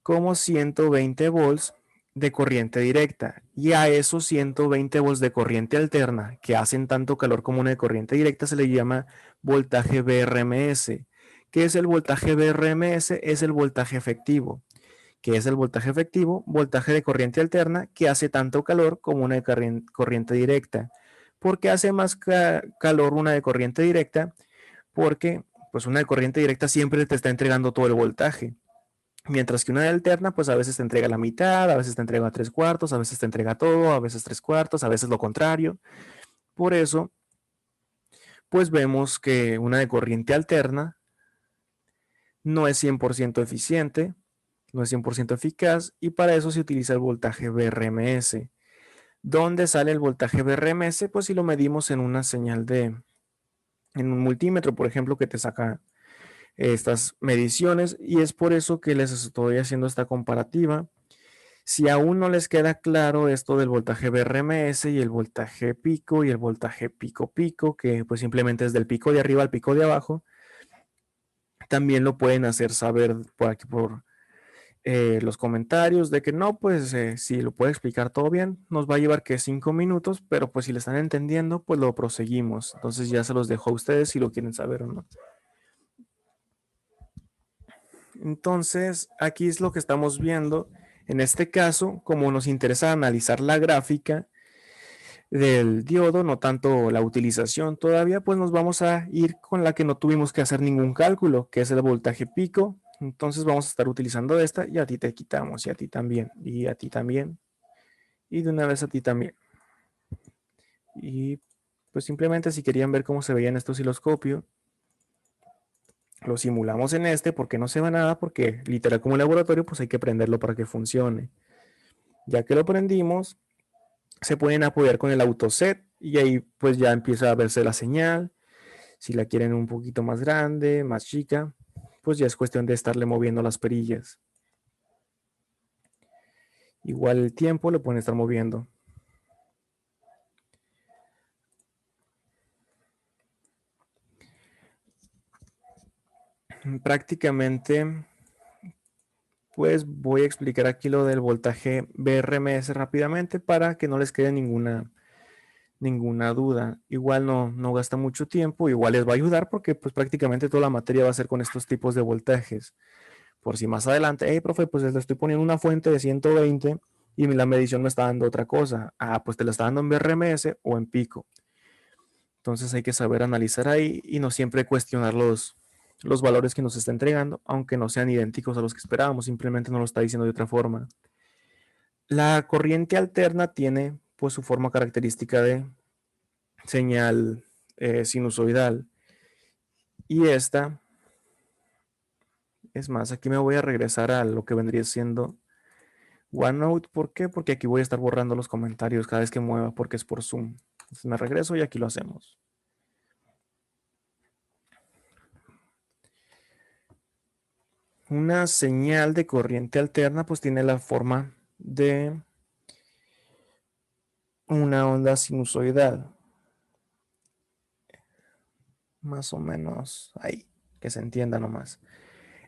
como 120 volts de corriente directa. Y a esos 120 volts de corriente alterna que hacen tanto calor como una de corriente directa se le llama voltaje BRMS. ¿Qué es el voltaje BRMS? Es el voltaje efectivo. ¿Qué es el voltaje efectivo? Voltaje de corriente alterna que hace tanto calor como una de corriente directa. ¿Por qué hace más calor una de corriente directa? Porque pues una de corriente directa siempre te está entregando todo el voltaje. Mientras que una de alterna, pues a veces te entrega la mitad, a veces te entrega 3/4, a veces te entrega todo, a veces 3/4, a veces lo contrario. Por eso, pues vemos que una de corriente alterna no es 100% eficiente, no es 100% eficaz y para eso se utiliza el voltaje BRMS. ¿Dónde sale el voltaje BRMS? Pues si lo medimos en una señal en un multímetro, por ejemplo, que te saca estas mediciones y es por eso que les estoy haciendo esta comparativa. Si aún no les queda claro esto del voltaje BRMS y el voltaje pico y el voltaje pico pico, que pues simplemente es del pico de arriba al pico de abajo, también lo pueden hacer saber por aquí por los comentarios de que no, pues si lo puede explicar todo bien, nos va a llevar que 5 minutos, pero pues si le están entendiendo, pues lo proseguimos. Entonces ya se los dejo a ustedes si lo quieren saber o no. Entonces aquí es lo que estamos viendo. En este caso, como nos interesa analizar la gráfica del diodo, no tanto la utilización todavía, pues nos vamos a ir con la que no tuvimos que hacer ningún cálculo, que es el voltaje pico. Entonces vamos a estar utilizando esta y a ti te quitamos y a ti también y a ti también y de una vez a ti también. Y pues simplemente si querían ver cómo se veía en este osciloscopio, lo simulamos en este porque no se ve nada, porque literal como un laboratorio pues hay que prenderlo para que funcione. Ya que lo prendimos, se pueden apoyar con el autoset y ahí pues ya empieza a verse la señal. Si la quieren un poquito más grande, más chica, pues ya es cuestión de estarle moviendo las perillas. Igual el tiempo lo pueden estar moviendo. Prácticamente, pues voy a explicar aquí lo del voltaje BRMS rápidamente para que no les quede ninguna duda. Igual no gasta mucho tiempo, igual les va a ayudar porque pues prácticamente toda la materia va a ser con estos tipos de voltajes. Por si más adelante, hey, profe, pues le estoy poniendo una fuente de 120 y la medición me está dando otra cosa. Ah, pues te la está dando en BRMS o en pico. Entonces hay que saber analizar ahí y no siempre cuestionar los valores que nos está entregando, aunque no sean idénticos a los que esperábamos, simplemente nos lo está diciendo de otra forma. La corriente alterna tiene pues su forma característica de señal sinusoidal, y esta, es más, aquí me voy a regresar a lo que vendría siendo OneNote. ¿Por qué? Porque aquí voy a estar borrando los comentarios cada vez que mueva, porque es por Zoom. Entonces me regreso y aquí lo hacemos. Una señal de corriente alterna pues tiene la forma de una onda sinusoidal. Más o menos ahí, que se entienda nomás.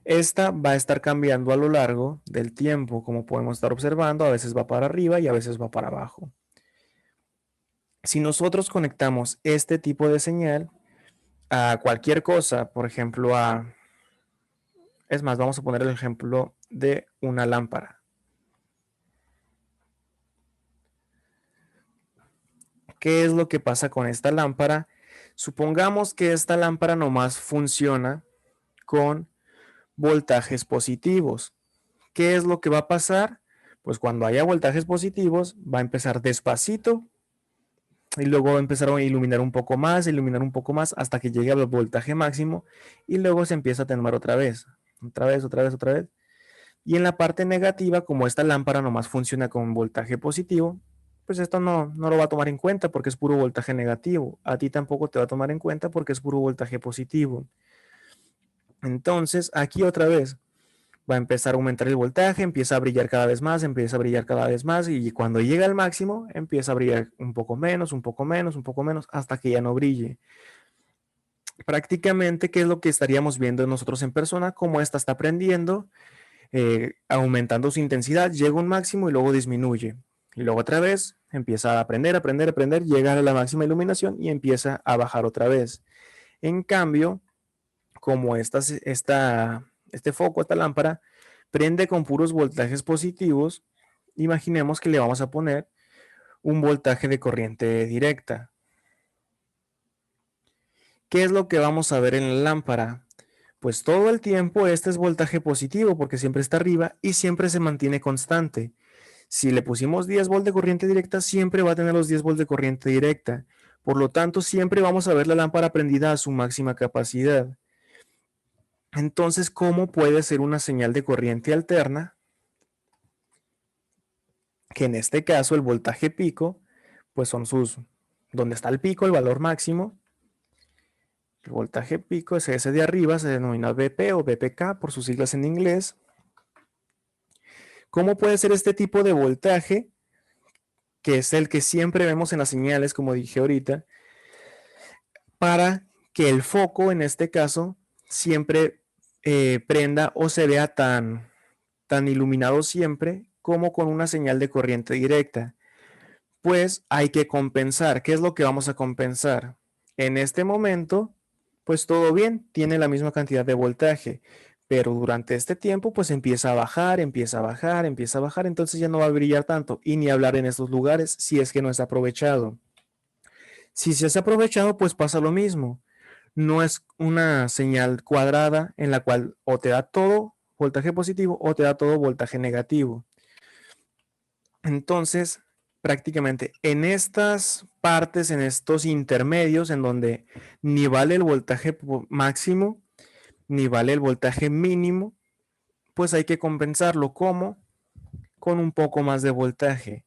Esta va a estar cambiando a lo largo del tiempo, como podemos estar observando, a veces va para arriba y a veces va para abajo. Si nosotros conectamos este tipo de señal a cualquier cosa, por ejemplo es más, vamos a poner el ejemplo de una lámpara. ¿Qué es lo que pasa con esta lámpara? Supongamos que esta lámpara nomás funciona con voltajes positivos. ¿Qué es lo que va a pasar? Pues cuando haya voltajes positivos, va a empezar despacito y luego va a empezar a iluminar un poco más, hasta que llegue al voltaje máximo, y luego se empieza a atenuar otra vez. Y en la parte negativa, como esta lámpara nomás funciona con voltaje positivo, pues esto no lo va a tomar en cuenta porque es puro voltaje negativo. A ti tampoco te va a tomar en cuenta porque es puro voltaje positivo. Entonces, aquí otra vez va a empezar a aumentar el voltaje, empieza a brillar cada vez más, y cuando llega al máximo empieza a brillar un poco menos, hasta que ya no brille. Prácticamente, ¿qué es lo que estaríamos viendo nosotros en persona? Cómo esta está prendiendo, aumentando su intensidad, llega a un máximo y luego disminuye. Y luego otra vez empieza a prender, llega a la máxima iluminación y empieza a bajar otra vez. En cambio, como este foco, esta lámpara, prende con puros voltajes positivos, imaginemos que le vamos a poner un voltaje de corriente directa. ¿Qué es lo que vamos a ver en la lámpara? Pues todo el tiempo este es voltaje positivo porque siempre está arriba y siempre se mantiene constante. Si le pusimos 10 volts de corriente directa, siempre va a tener los 10 volts de corriente directa. Por lo tanto, siempre vamos a ver la lámpara prendida a su máxima capacidad. Entonces, ¿cómo puede ser una señal de corriente alterna? Que en este caso el voltaje pico, pues son donde está el pico, el valor máximo. El voltaje pico es ese de arriba, se denomina BP o BPK por sus siglas en inglés. ¿Cómo puede ser este tipo de voltaje? Que es el que siempre vemos en las señales, como dije ahorita, para que el foco, en este caso, siempre prenda o se vea tan iluminado siempre como con una señal de corriente directa. Pues hay que compensar. ¿Qué es lo que vamos a compensar? En este momento, pues todo bien, tiene la misma cantidad de voltaje, pero durante este tiempo pues empieza a bajar, entonces ya no va a brillar tanto, y ni hablar en estos lugares si es que no es aprovechado. Si se es aprovechado, pues pasa lo mismo. No es una señal cuadrada en la cual o te da todo voltaje positivo o te da todo voltaje negativo. Entonces, prácticamente en estas partes, en estos intermedios en donde ni vale el voltaje máximo ni vale el voltaje mínimo, pues hay que compensarlo. ¿Cómo? Con un poco más de voltaje.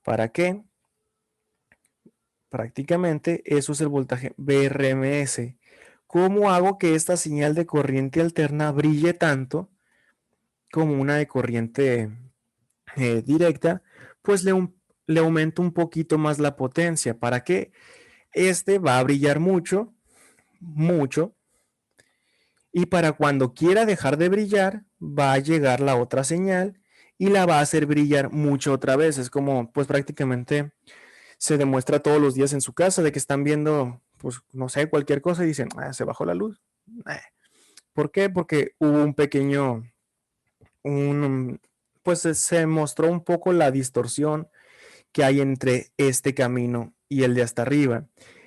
¿Para qué? Prácticamente eso es el voltaje BRMS. ¿Cómo hago que esta señal de corriente alterna brille tanto como una de corriente directa? Pues le aumento un poquito más la potencia. ¿Para qué? Este va a brillar mucho, mucho, y para cuando quiera dejar de brillar, va a llegar la otra señal y la va a hacer brillar mucho otra vez. Es como, pues prácticamente se demuestra todos los días en su casa de que están viendo, pues no sé, cualquier cosa y dicen, se bajó la luz. ¿Por qué? Porque hubo pues se mostró un poco la distorsión que hay entre este camino y el de hasta arriba.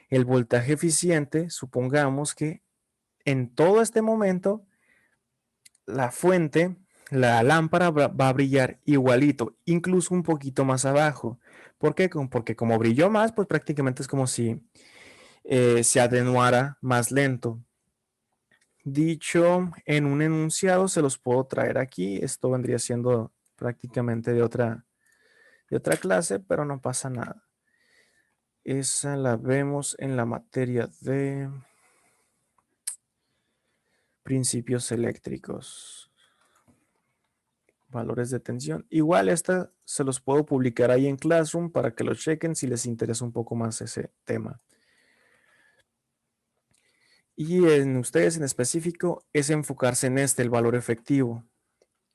El voltaje eficiente, supongamos que en todo este momento, la fuente, la lámpara va a brillar igualito, incluso un poquito más abajo. ¿Por qué? Porque como brilló más, pues prácticamente es como si se atenuara más lento. Dicho en un enunciado, se los puedo traer aquí. Esto vendría siendo prácticamente de otra clase, pero no pasa nada. Esa la vemos en la materia de principios eléctricos, valores de tensión. Igual esta se los puedo publicar ahí en Classroom para que lo chequen si les interesa un poco más ese tema. Y en ustedes en específico es enfocarse en el valor efectivo.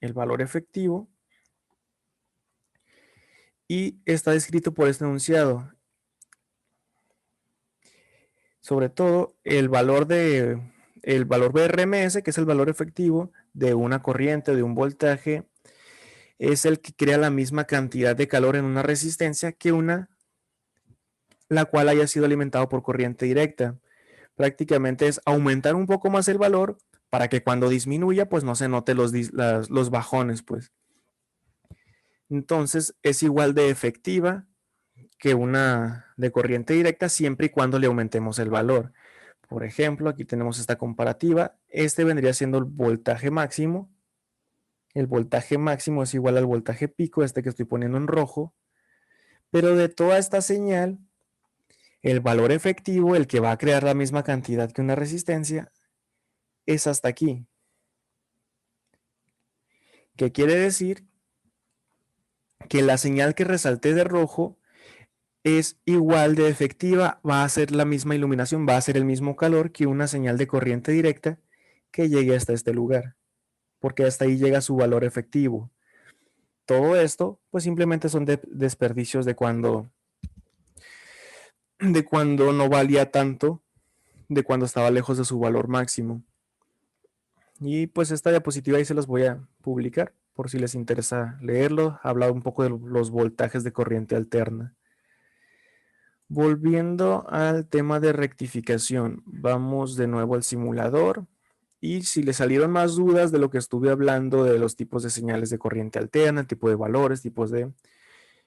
El valor efectivo. Y está descrito por este enunciado. Sobre todo el valor BRMS, que es el valor efectivo de una corriente, de un voltaje, es el que crea la misma cantidad de calor en una resistencia que la cual haya sido alimentado por corriente directa. Prácticamente es aumentar un poco más el valor para que cuando disminuya, pues no se note los bajones, pues. Entonces es igual de efectiva que una de corriente directa siempre y cuando le aumentemos el valor. Por ejemplo, aquí tenemos esta comparativa. Este vendría siendo el voltaje máximo. El voltaje máximo es igual al voltaje pico, este que estoy poniendo en rojo. Pero de toda esta señal, el valor efectivo, el que va a crear la misma cantidad que una resistencia, es hasta aquí. ¿Qué quiere decir? Que la señal que resalté de rojo es igual de efectiva, va a ser la misma iluminación, va a ser el mismo calor que una señal de corriente directa que llegue hasta este lugar, porque hasta ahí llega su valor efectivo. Todo esto, pues simplemente son desperdicios de cuando no valía tanto, de cuando estaba lejos de su valor máximo. Y pues esta diapositiva ahí se las voy a publicar por si les interesa leerlo. Habla un poco de los voltajes de corriente alterna. Volviendo al tema de rectificación, vamos de nuevo al simulador. Y si les salieron más dudas de lo que estuve hablando de los tipos de señales de corriente alterna, tipo de valores, tipos de...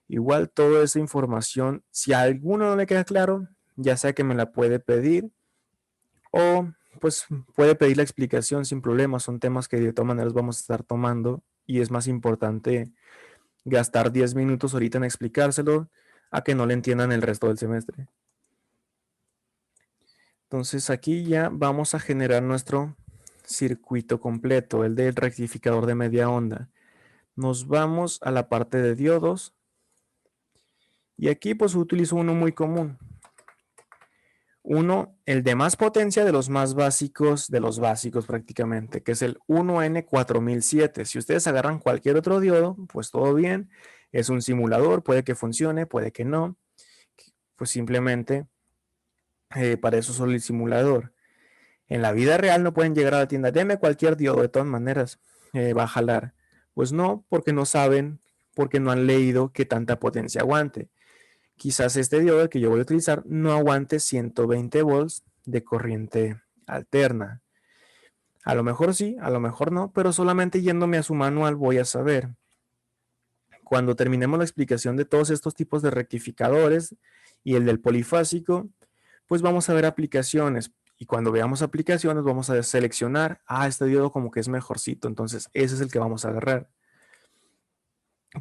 Igual toda esa información, si a alguno no le queda claro, ya sea que me la puede pedir o pues puede pedir la explicación sin problema. Son temas que de todas maneras vamos a estar tomando y es más importante gastar 10 minutos ahorita en explicárselo a que no le entiendan el resto del semestre. Entonces aquí ya vamos a generar nuestro circuito completo, el del rectificador de media onda. Nos vamos a la parte de diodos y aquí pues utilizo uno muy común. Uno, el de más potencia de los más básicos, de los básicos prácticamente, que es el 1N4007. Si ustedes agarran cualquier otro diodo, pues todo bien, es un simulador, puede que funcione, puede que no, pues simplemente para eso solo el simulador. En la vida real no pueden llegar a la tienda, deme cualquier diodo, de todas maneras, va a jalar. Pues no, porque no saben, porque no han leído qué tanta potencia aguante. Quizás este diodo que yo voy a utilizar no aguante 120 volts de corriente alterna. A lo mejor sí, a lo mejor no, pero solamente yéndome a su manual voy a saber. Cuando terminemos la explicación de todos estos tipos de rectificadores y el del polifásico, pues vamos a ver aplicaciones. Y cuando veamos aplicaciones vamos a seleccionar, este diodo como que es mejorcito, entonces ese es el que vamos a agarrar.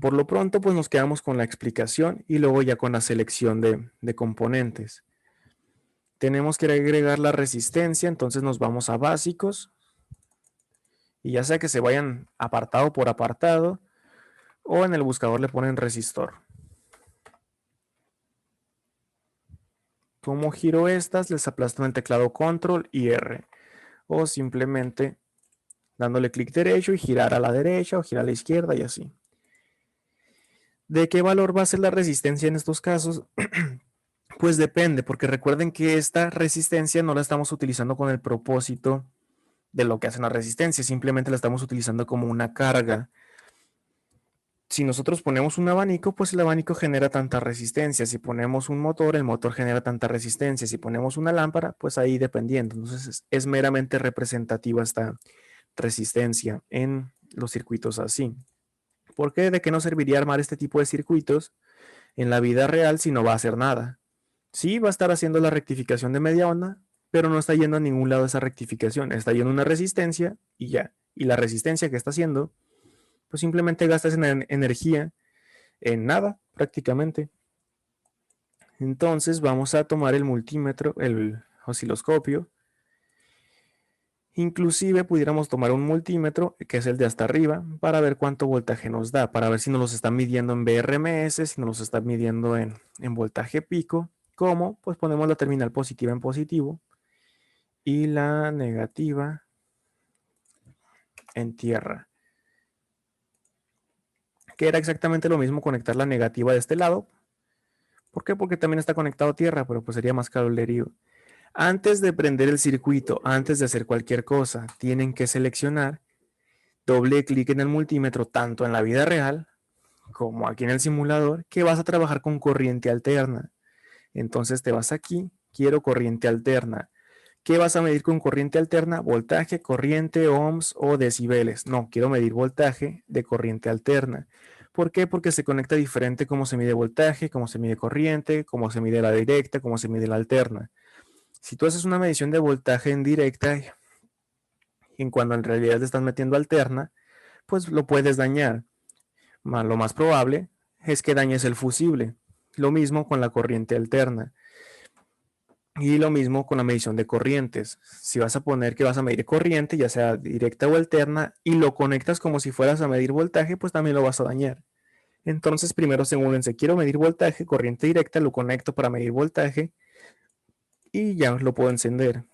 Por lo pronto, pues nos quedamos con la explicación y luego ya con la selección de componentes. Tenemos que agregar la resistencia, entonces nos vamos a básicos. Y ya sea que se vayan apartado por apartado o en el buscador le ponen resistor. Como giro estas, les aplastan el teclado Control y R. O simplemente dándole clic derecho y girar a la derecha o girar a la izquierda y así. ¿De qué valor va a ser la resistencia en estos casos? Pues depende, porque recuerden que esta resistencia no la estamos utilizando con el propósito de lo que hace una resistencia, simplemente la estamos utilizando como una carga. Si nosotros ponemos un abanico, pues el abanico genera tanta resistencia. Si ponemos un motor, el motor genera tanta resistencia. Si ponemos una lámpara, pues ahí dependiendo. Entonces es meramente representativa esta resistencia en los circuitos así. ¿Por qué? ¿De qué nos serviría armar este tipo de circuitos en la vida real si no va a hacer nada? Sí, va a estar haciendo la rectificación de media onda, pero no está yendo a ningún lado esa rectificación. Está yendo una resistencia y ya. Y la resistencia que está haciendo, pues simplemente gasta esa energía en nada, prácticamente. Entonces vamos a tomar el multímetro, el osciloscopio. Inclusive pudiéramos tomar un multímetro, que es el de hasta arriba, para ver cuánto voltaje nos da, para ver si nos los está midiendo en BRMS, si nos los está midiendo en voltaje pico. ¿Cómo? Pues ponemos la terminal positiva en positivo y la negativa en tierra. Que era exactamente lo mismo conectar la negativa de este lado. ¿Por qué? Porque también está conectado a tierra, pero pues sería más cablerío. Antes de prender el circuito, antes de hacer cualquier cosa, tienen que seleccionar doble clic en el multímetro, tanto en la vida real como aquí en el simulador, que vas a trabajar con corriente alterna. Entonces te vas aquí, quiero corriente alterna. ¿Qué vas a medir con corriente alterna? Voltaje, corriente, ohms o decibeles. No, quiero medir voltaje de corriente alterna. ¿Por qué? Porque se conecta diferente cómo se mide voltaje, cómo se mide corriente, cómo se mide la directa, cómo se mide la alterna. Si tú haces una medición de voltaje en directa, en cuando en realidad te estás metiendo alterna, pues lo puedes dañar. Lo más probable es que dañes el fusible. Lo mismo con la corriente alterna. Y lo mismo con la medición de corrientes. Si vas a poner que vas a medir corriente, ya sea directa o alterna, y lo conectas como si fueras a medir voltaje, pues también lo vas a dañar. Entonces, primero asegúrense, quiero medir voltaje, corriente directa, lo conecto para medir voltaje y ya lo puedo encender.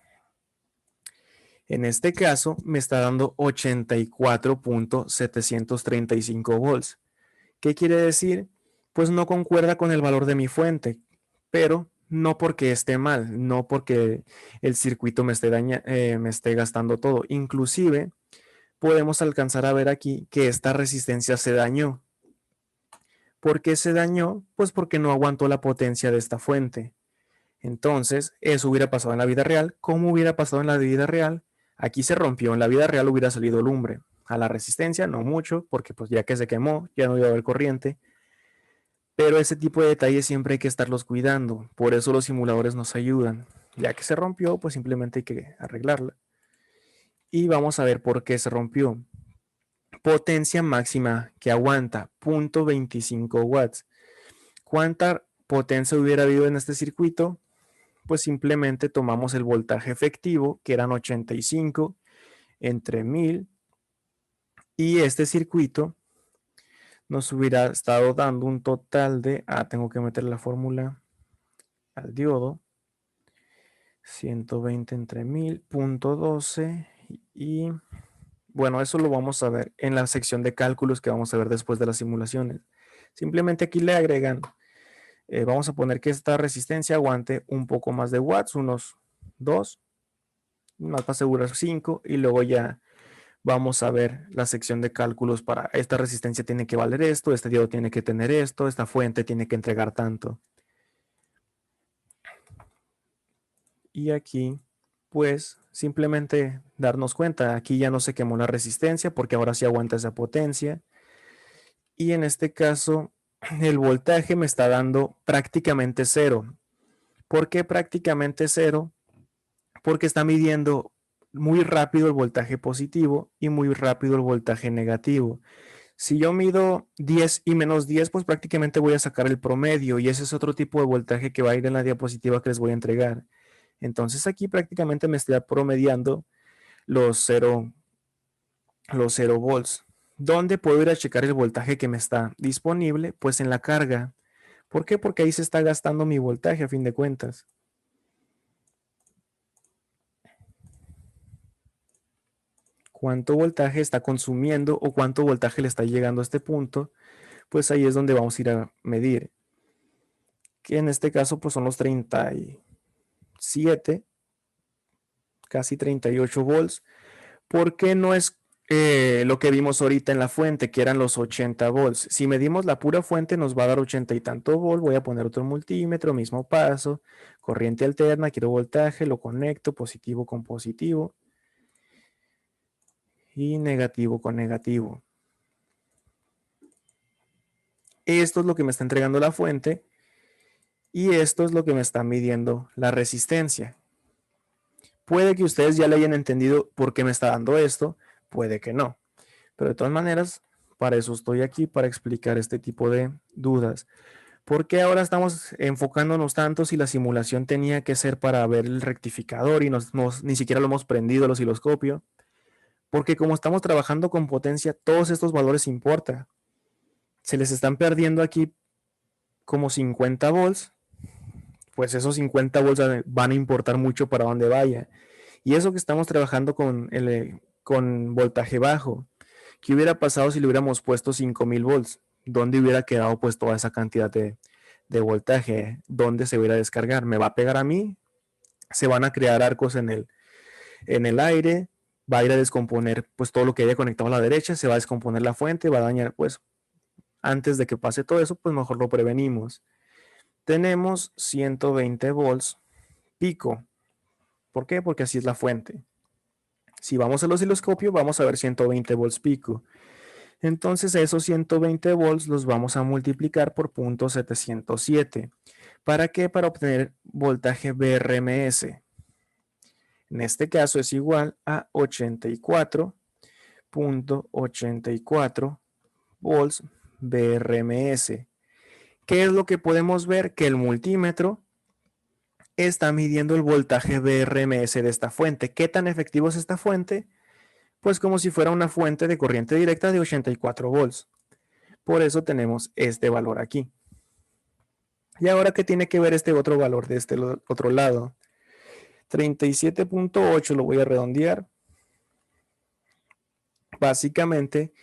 En este caso, me está dando 84.735 volts. ¿Qué quiere decir? Pues no concuerda con el valor de mi fuente, pero no porque esté mal, no porque el circuito me esté gastando todo. Inclusive podemos alcanzar a ver aquí que esta resistencia se dañó. ¿Por qué se dañó? Pues porque no aguantó la potencia de esta fuente. Entonces, eso hubiera pasado en la vida real. ¿Cómo hubiera pasado en la vida real? Aquí se rompió, en la vida real hubiera salido lumbre. A la resistencia no mucho, porque pues ya que se quemó, ya no iba a haber corriente. Pero ese tipo de detalles siempre hay que estarlos cuidando. Por eso los simuladores nos ayudan. Ya que se rompió, pues simplemente hay que arreglarla. Y vamos a ver por qué se rompió. Potencia máxima que aguanta 0.25 watts. ¿Cuánta potencia hubiera habido en este circuito? Pues simplemente tomamos el voltaje efectivo, que eran 85 entre 1000, y este circuito nos hubiera estado dando un total de, tengo que meter la fórmula al diodo, 120 entre 1000, punto 12, y bueno, eso lo vamos a ver en la sección de cálculos que vamos a ver después de las simulaciones. Simplemente aquí le agregan, vamos a poner que esta resistencia aguante un poco más de watts, unos 2, más para asegurar 5, y luego ya vamos a ver la sección de cálculos para esta resistencia tiene que valer esto, este diodo tiene que tener esto, esta fuente tiene que entregar tanto. Y aquí, pues, simplemente darnos cuenta, aquí ya no se quemó la resistencia porque ahora sí aguanta esa potencia. Y en este caso, el voltaje me está dando prácticamente cero. ¿Por qué prácticamente cero? Porque está midiendo muy rápido el voltaje positivo y muy rápido el voltaje negativo. Si yo mido 10 y menos 10, pues prácticamente voy a sacar el promedio y ese es otro tipo de voltaje que va a ir en la diapositiva que les voy a entregar. Entonces aquí prácticamente me estoy promediando los 0 volts. ¿Dónde puedo ir a checar el voltaje que me está disponible? Pues en la carga. ¿Por qué? Porque ahí se está gastando mi voltaje a fin de cuentas. ¿Cuánto voltaje está consumiendo o cuánto voltaje le está llegando a este punto? Pues ahí es donde vamos a ir a medir. Que en este caso pues son los 37, casi 38 volts. ¿Por qué no es lo que vimos ahorita en la fuente, que eran los 80 volts. Si medimos la pura fuente, nos va a dar 80 y tanto volts. Voy a poner otro multímetro, mismo paso, corriente alterna, quiero voltaje, lo conecto, positivo con positivo y negativo con negativo. Esto es lo que me está entregando la fuente y esto es lo que me está midiendo la resistencia. Puede que ustedes ya le hayan entendido por qué me está dando esto, puede que no. Pero de todas maneras, para eso estoy aquí, para explicar este tipo de dudas. ¿Por qué ahora estamos enfocándonos tanto si la simulación tenía que ser para ver el rectificador y ni siquiera lo hemos prendido el osciloscopio? Porque como estamos trabajando con potencia, todos estos valores importan. Se les están perdiendo aquí como 50 volts, pues esos 50 volts van a importar mucho para donde vaya. Y eso que estamos trabajando con voltaje bajo. ¿Qué hubiera pasado si le hubiéramos puesto 5000 volts? ¿Dónde hubiera quedado pues toda esa cantidad de voltaje? ¿Dónde se hubiera a descargar? ¿Me va a pegar a mí? Se van a crear arcos en el aire, va a ir a descomponer pues todo lo que haya conectado a la derecha, se va a descomponer la fuente, va a dañar pues antes de que pase todo eso, pues mejor lo prevenimos. Tenemos 120 volts pico. ¿Por qué? Porque así es la fuente. Si vamos al osciloscopio, vamos a ver 120 volts pico. Entonces esos 120 volts los vamos a multiplicar por 0.707. ¿Para qué? Para obtener voltaje BRMS. En este caso es igual a 84.84 volts BRMS. ¿Qué es lo que podemos ver? Que el multímetro está midiendo el voltaje BRMS de esta fuente. ¿Qué tan efectivo es esta fuente? Pues como si fuera una fuente de corriente directa de 84 volts. Por eso tenemos este valor aquí. Y ahora, ¿qué tiene que ver este otro valor de este otro lado? 37.8 lo voy a redondear. Básicamente,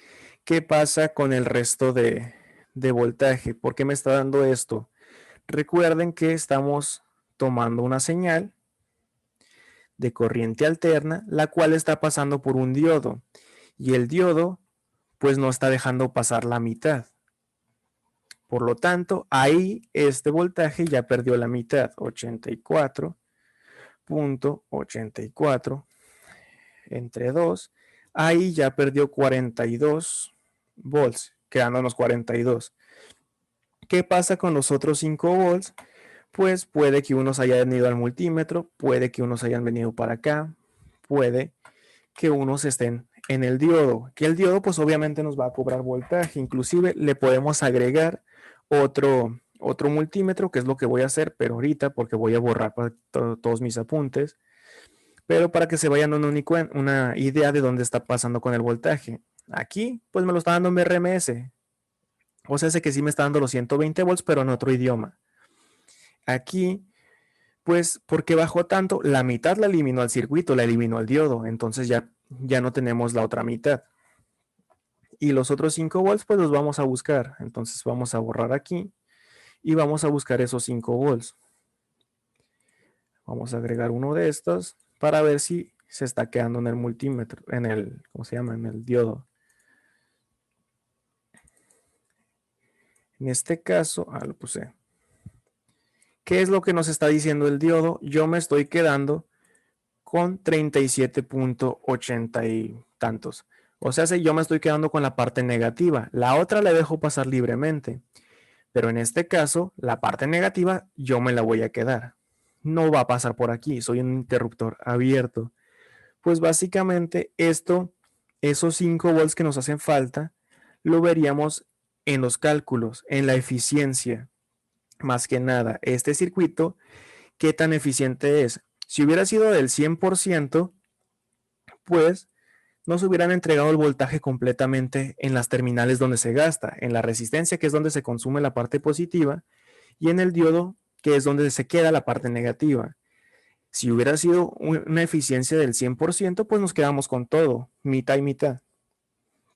¿qué pasa con el resto de voltaje? ¿Por qué me está dando esto? Recuerden que estamos tomando una señal de corriente alterna, la cual está pasando por un diodo. Y el diodo, pues no está dejando pasar la mitad. Por lo tanto, ahí este voltaje ya perdió la mitad, 84.84 entre 2. Ahí ya perdió 42 volts, quedándonos 42. ¿Qué pasa con los otros 5 volts? Pues puede que unos hayan ido al multímetro, puede que unos hayan venido para acá, puede que unos estén en el diodo, que el diodo pues obviamente nos va a cobrar voltaje, inclusive le podemos agregar otro multímetro, que es lo que voy a hacer, pero ahorita porque voy a borrar todos mis apuntes, pero para que se vayan dando una idea de dónde está pasando con el voltaje. Aquí pues me lo está dando en RMS, o sea, sé que sí me está dando los 120 volts, pero en otro idioma. Aquí pues porque bajó tanto, la mitad la eliminó al circuito, la eliminó al diodo, entonces ya no tenemos la otra mitad. Y los otros 5 volts pues los vamos a buscar, entonces vamos a borrar aquí y vamos a buscar esos 5 volts. Vamos a agregar uno de estos para ver si se está quedando en el multímetro, en el, ¿cómo se llama? En el diodo. En este caso, lo puse. ¿Qué es lo que nos está diciendo el diodo? Yo me estoy quedando con 37.80 y tantos. O sea, si yo me estoy quedando con la parte negativa, la otra la dejo pasar libremente. Pero en este caso, la parte negativa yo me la voy a quedar. No va a pasar por aquí, soy un interruptor abierto. Pues básicamente esos 5 volts que nos hacen falta, lo veríamos en los cálculos, en la eficiencia. Más que nada, este circuito, ¿qué tan eficiente es? Si hubiera sido del 100%, pues nos hubieran entregado el voltaje completamente en las terminales donde se gasta, en la resistencia, que es donde se consume la parte positiva, y en el diodo, que es donde se queda la parte negativa. Si hubiera sido una eficiencia del 100%, pues nos quedamos con todo, mitad y mitad.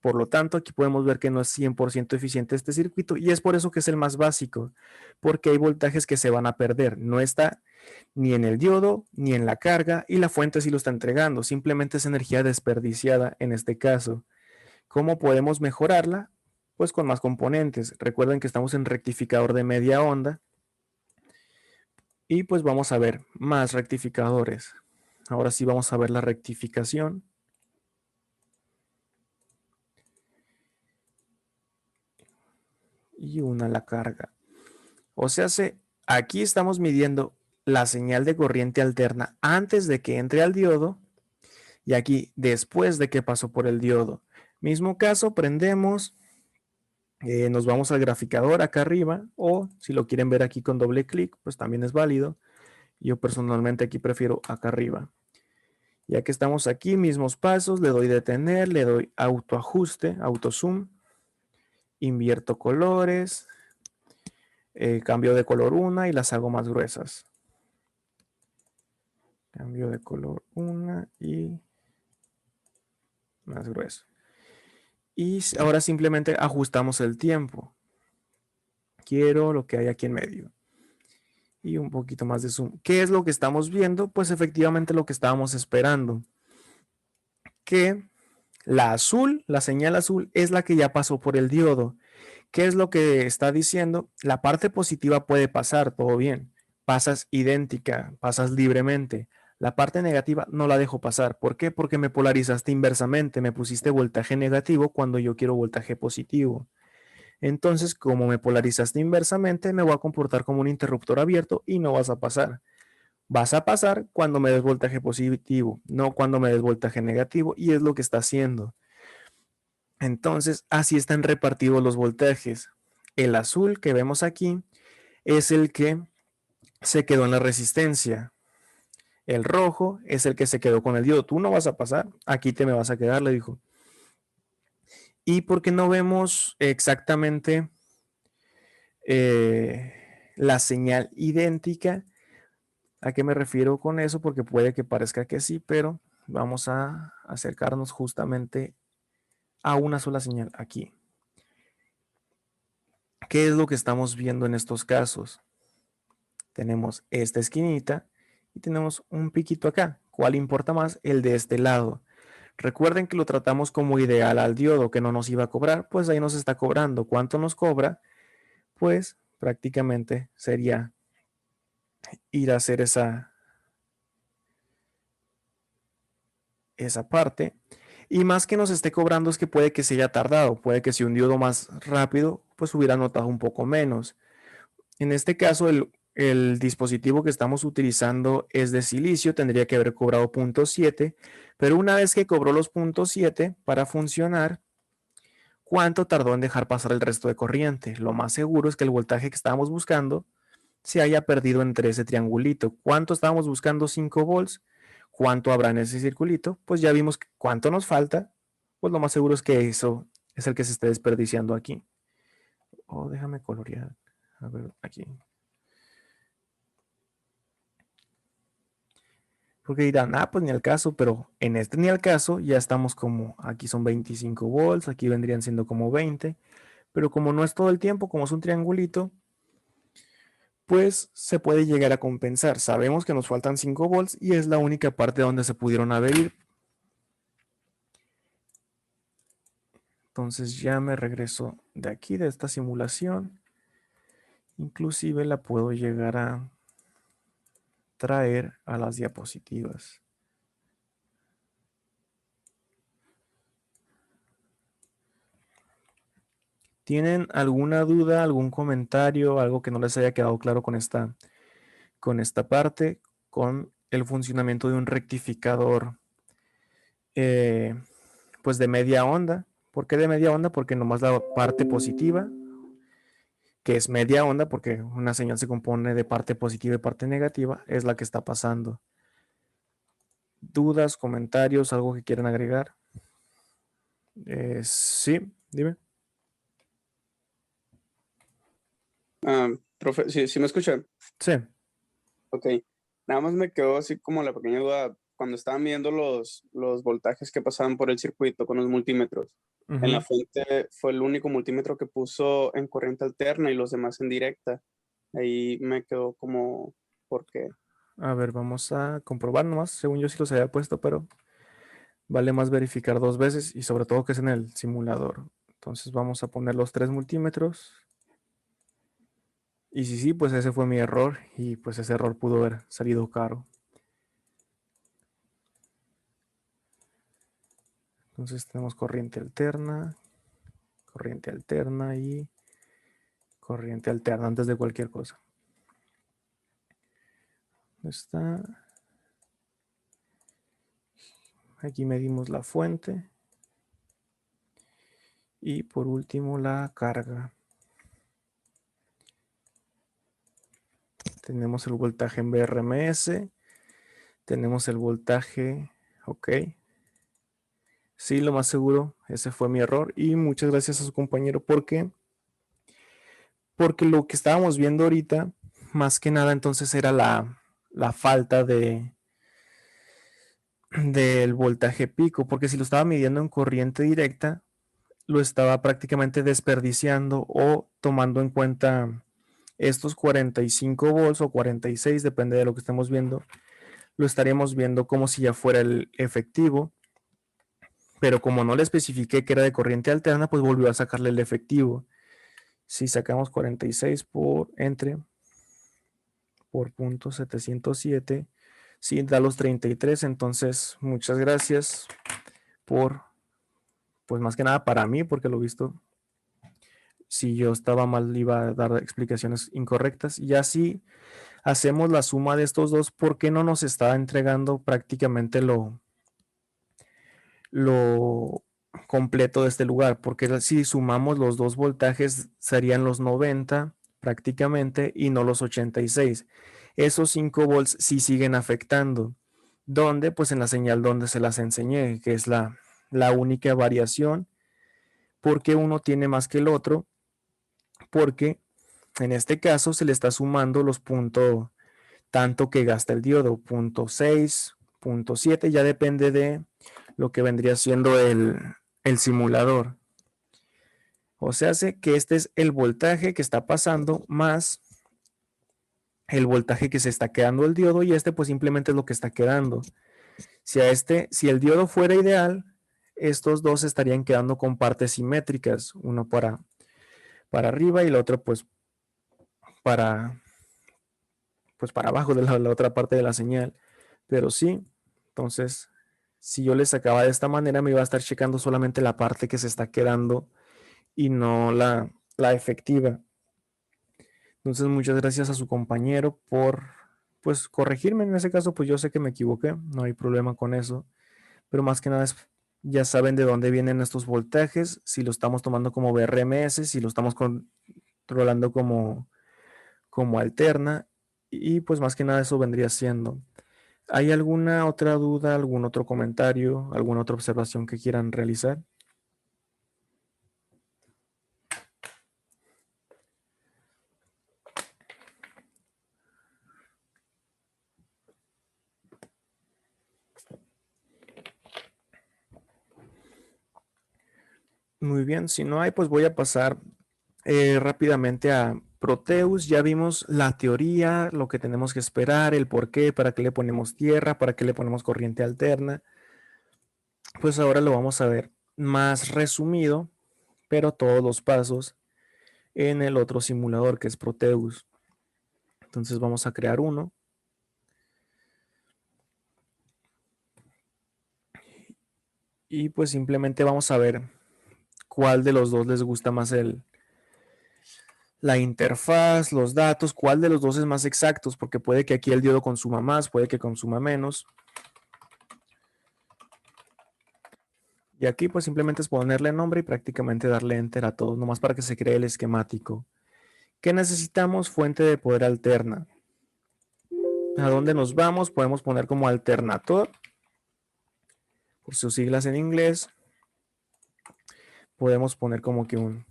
Por lo tanto, aquí podemos ver que no es 100% eficiente este circuito y es por eso que es el más básico, porque hay voltajes que se van a perder. No está ni en el diodo ni en la carga y la fuente sí lo está entregando. Simplemente es energía desperdiciada en este caso. ¿Cómo podemos mejorarla? Pues con más componentes. Recuerden que estamos en rectificador de media onda y pues vamos a ver más rectificadores. Ahora sí vamos a ver la rectificación. Y una la carga. O sea, aquí estamos midiendo la señal de corriente alterna antes de que entre al diodo y aquí después de que pasó por el diodo. Mismo caso, prendemos, nos vamos al graficador acá arriba o si lo quieren ver aquí con doble clic, pues también es válido. Yo personalmente aquí prefiero acá arriba. Ya que estamos aquí, mismos pasos, le doy detener, le doy autoajuste, auto zoom, invierto colores, cambio de color una y las hago más gruesas. Cambio de color una y más grueso. Y ahora simplemente ajustamos el tiempo. Quiero lo que hay aquí en medio. Y un poquito más de zoom. ¿Qué es lo que estamos viendo? Pues efectivamente lo que estábamos esperando. Que la azul, la señal azul, es la que ya pasó por el diodo. ¿Qué es lo que está diciendo? La parte positiva puede pasar, todo bien. Pasas idéntica, pasas libremente. La parte negativa no la dejo pasar. ¿Por qué? Porque me polarizaste inversamente, me pusiste voltaje negativo cuando yo quiero voltaje positivo. Entonces, como me polarizaste inversamente, me voy a comportar como un interruptor abierto y no vas a pasar. Vas a pasar cuando me des voltaje positivo, no cuando me des voltaje negativo, y es lo que está haciendo. Entonces, así están repartidos los voltajes. El azul que vemos aquí es el que se quedó en la resistencia. El rojo es el que se quedó con el diodo. Tú no vas a pasar, aquí te me vas a quedar, le dijo. Y porque no vemos exactamente la señal idéntica, ¿a qué me refiero con eso? Porque puede que parezca que sí, pero vamos a acercarnos justamente a una sola señal aquí. ¿Qué es lo que estamos viendo en estos casos? Tenemos esta esquinita y tenemos un piquito acá. ¿Cuál importa más? El de este lado. Recuerden que lo tratamos como ideal al diodo, que no nos iba a cobrar, pues ahí nos está cobrando. ¿Cuánto nos cobra? Pues prácticamente sería ir a hacer esa parte. Y más que nos esté cobrando es que puede que se haya tardado, puede que si un diodo más rápido, pues hubiera notado un poco menos. En este caso, el dispositivo que estamos utilizando es de silicio, tendría que haber cobrado 0.7, pero una vez que cobró los 0.7 para funcionar, ¿cuánto tardó en dejar pasar el resto de corriente? Lo más seguro es que el voltaje que estábamos buscando se haya perdido entre ese triangulito. ¿Cuánto estábamos buscando? 5 volts. ¿Cuánto habrá en ese circulito? Pues ya vimos cuánto nos falta. Pues lo más seguro es que eso es el que se esté desperdiciando aquí. Oh, déjame colorear. A ver, aquí. Porque dirán, pues ni al caso, pero en este ni al caso, ya estamos como, aquí son 25 volts, aquí vendrían siendo como 20, pero como no es todo el tiempo, como es un triangulito, pues se puede llegar a compensar. Sabemos que nos faltan 5 volts y es la única parte donde se pudieron haber. Entonces ya me regreso de aquí, de esta simulación. Inclusive la puedo llegar a traer a las diapositivas. ¿Tienen alguna duda, algún comentario, algo que no les haya quedado claro con esta parte, con el funcionamiento de un rectificador pues de media onda? ¿Por qué de media onda? Porque nomás la parte positiva, que es media onda, porque una señal se compone de parte positiva y parte negativa, es la que está pasando. ¿Dudas, comentarios, algo que quieran agregar? Sí, dime. Profe, ¿sí me escuchan? Sí. Ok. Nada más me quedó así como la pequeña duda cuando estaban viendo los voltajes que pasaban por el circuito con los multímetros. En la Ujú. fuente fue el único multímetro que puso en corriente alterna y los demás en directa. Ahí me quedó como, ¿por qué? A ver, vamos a comprobar nomás. Según yo sí los había puesto, pero vale más verificar 2 veces y sobre todo que es en el simulador. Entonces vamos a poner los 3 multímetros. Y sí, pues ese fue mi error y pues ese error pudo haber salido caro. Entonces tenemos corriente alterna y corriente alterna antes de cualquier cosa. Está. Aquí medimos la fuente. Y por último la carga. Tenemos el voltaje en BRMS. Tenemos el voltaje. Ok. Sí, lo más seguro, ese fue mi error. Y muchas gracias a su compañero. ¿Por qué? Porque lo que estábamos viendo ahorita, más que nada, entonces era la falta del voltaje pico. Porque si lo estaba midiendo en corriente directa, lo estaba prácticamente desperdiciando o tomando en cuenta estos 45 volts o 46, depende de lo que estemos viendo, lo estaríamos viendo como si ya fuera el efectivo, pero como no le especifiqué que era de corriente alterna, pues volvió a sacarle el efectivo. Si sacamos 46 por punto 707, sí da los 33, entonces muchas gracias por, pues más que nada para mí, porque lo visto, si yo estaba mal iba a dar explicaciones incorrectas, y así hacemos la suma de estos dos, ¿por qué no nos está entregando prácticamente lo completo de este lugar? Porque si sumamos los dos voltajes serían los 90 prácticamente y no los 86. Esos 5 volts sí siguen afectando. ¿Dónde? Pues en la señal donde se las enseñé, que es la única variación. Porque uno tiene más que el otro? Porque en este caso se le está sumando los puntos tanto que gasta el diodo, punto 6, punto 7, ya depende de lo que vendría siendo el simulador. O sea, hace que este es el voltaje que está pasando más el voltaje que se está quedando el diodo y este pues simplemente es lo que está quedando. Si el diodo fuera ideal, estos dos estarían quedando con partes simétricas, uno para arriba y el otro para, pues para abajo de la otra parte de la señal. Pero sí, entonces, si yo le sacaba de esta manera, me iba a estar checando solamente la parte que se está quedando y no la efectiva. Entonces, muchas gracias a su compañero por, pues, corregirme. En ese caso, pues yo sé que me equivoqué, no hay problema con eso. Pero más que nada ya saben de dónde vienen estos voltajes, si lo estamos tomando como BRMS, si lo estamos controlando como alterna. Y pues más que nada eso vendría siendo. ¿Hay alguna otra duda, algún otro comentario, alguna otra observación que quieran realizar? Muy bien, si no hay, pues voy a pasar rápidamente a Proteus. Ya vimos la teoría, lo que tenemos que esperar, el por qué, para qué le ponemos tierra, para qué le ponemos corriente alterna. Pues ahora lo vamos a ver más resumido, pero todos los pasos en el otro simulador que es Proteus. Entonces vamos a crear uno. Y pues simplemente vamos a ver cuál de los dos les gusta más la interfaz, los datos, cuál de los dos es más exactos, porque puede que aquí el diodo consuma más, puede que consuma menos. Y aquí pues simplemente es ponerle nombre y prácticamente darle enter a todos, nomás para que se cree el esquemático. ¿Qué necesitamos? Fuente de poder alterna. ¿A dónde nos vamos? Podemos poner como alternator, por sus siglas en inglés. Podemos poner como que un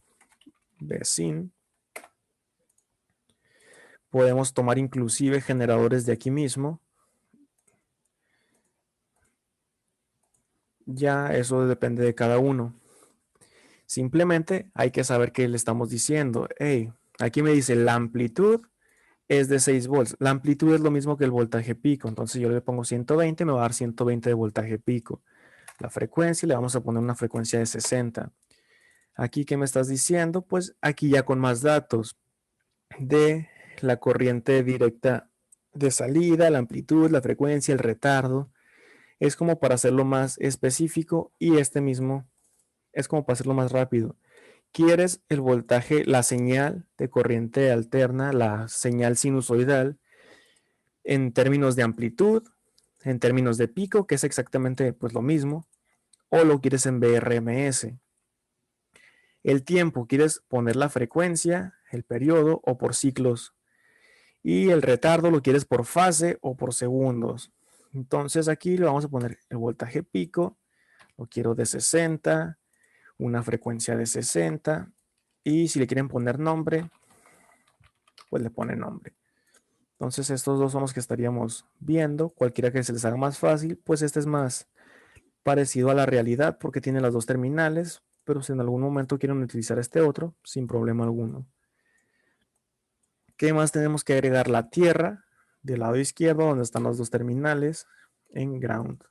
vecino. Podemos tomar inclusive generadores de aquí mismo. Ya eso depende de cada uno. Simplemente hay que saber qué le estamos diciendo. Hey, aquí me dice la amplitud es de 6 volts. La amplitud es lo mismo que el voltaje pico. Entonces yo le pongo 120, me va a dar 120 de voltaje pico. La frecuencia, le vamos a poner una frecuencia de 60. Aquí, ¿qué me estás diciendo? Pues aquí ya con más datos de la corriente directa de salida, la amplitud, la frecuencia, el retardo. Es como para hacerlo más específico y este mismo es como para hacerlo más rápido. Quieres el voltaje, la señal de corriente alterna, la señal sinusoidal en términos de amplitud, en términos de pico, que es exactamente pues lo mismo, o lo quieres en BRMS. El tiempo, quieres poner la frecuencia, el periodo o por ciclos. Y el retardo lo quieres por fase o por segundos. Entonces aquí le vamos a poner el voltaje pico, lo quiero de 60, una frecuencia de 60. Y si le quieren poner nombre, pues le pone nombre. Entonces estos dos son los que estaríamos viendo. Cualquiera que se les haga más fácil, pues este es más parecido a la realidad porque tiene las dos terminales, pero si en algún momento quieren utilizar este otro, sin problema alguno. ¿Qué más tenemos que agregar? La tierra del lado izquierdo, donde están los dos terminales, en ground.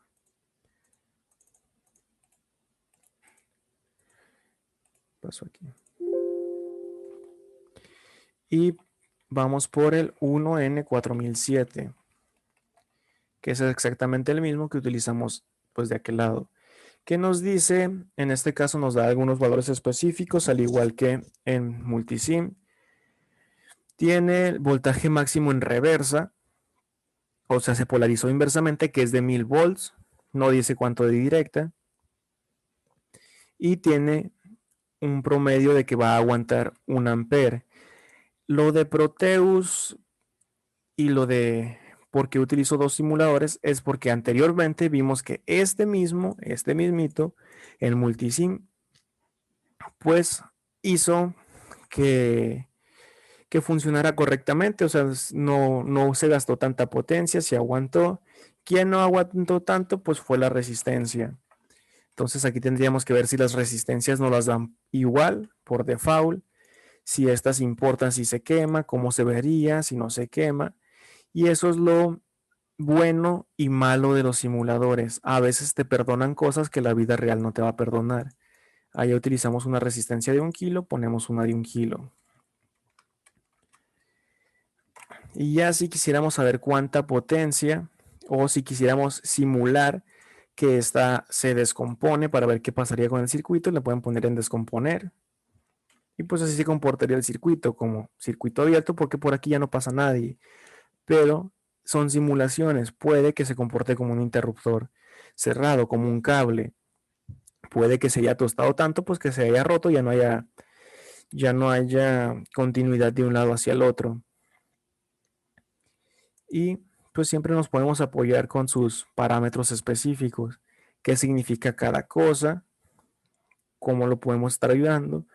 Paso aquí. Y vamos por el 1N4007, que es exactamente el mismo que utilizamos pues de aquel lado. ¿Qué nos dice? En este caso nos da algunos valores específicos, al igual que en Multisim. Tiene el voltaje máximo en reversa, o sea, se polarizó inversamente, que es de 1000 volts. No dice cuánto de directa. Y tiene un promedio de que va a aguantar 1 ampere. Lo de Proteus y lo de por qué utilizo dos simuladores es porque anteriormente vimos que este mismito, el Multisim, pues hizo que funcionara correctamente, o sea, no se gastó tanta potencia, se aguantó. ¿Quién no aguantó tanto? Pues fue la resistencia. Entonces aquí tendríamos que ver si las resistencias no las dan igual por default, si estas importan, si se quema, cómo se vería, si no se quema. Y eso es lo bueno y malo de los simuladores. A veces te perdonan cosas que la vida real no te va a perdonar. Ahí utilizamos una resistencia de 1 kilo, ponemos una de 1 kilo. Y ya si quisiéramos saber cuánta potencia o si quisiéramos simular que esta se descompone para ver qué pasaría con el circuito, le pueden poner en descomponer. Y pues así se comportaría el circuito como circuito abierto porque por aquí ya no pasa nadie. Pero son simulaciones. Puede que se comporte como un interruptor cerrado, como un cable. Puede que se haya tostado tanto pues que se haya roto y ya no haya continuidad de un lado hacia el otro. Y pues siempre nos podemos apoyar con sus parámetros específicos, qué significa cada cosa, cómo lo podemos estar ayudando,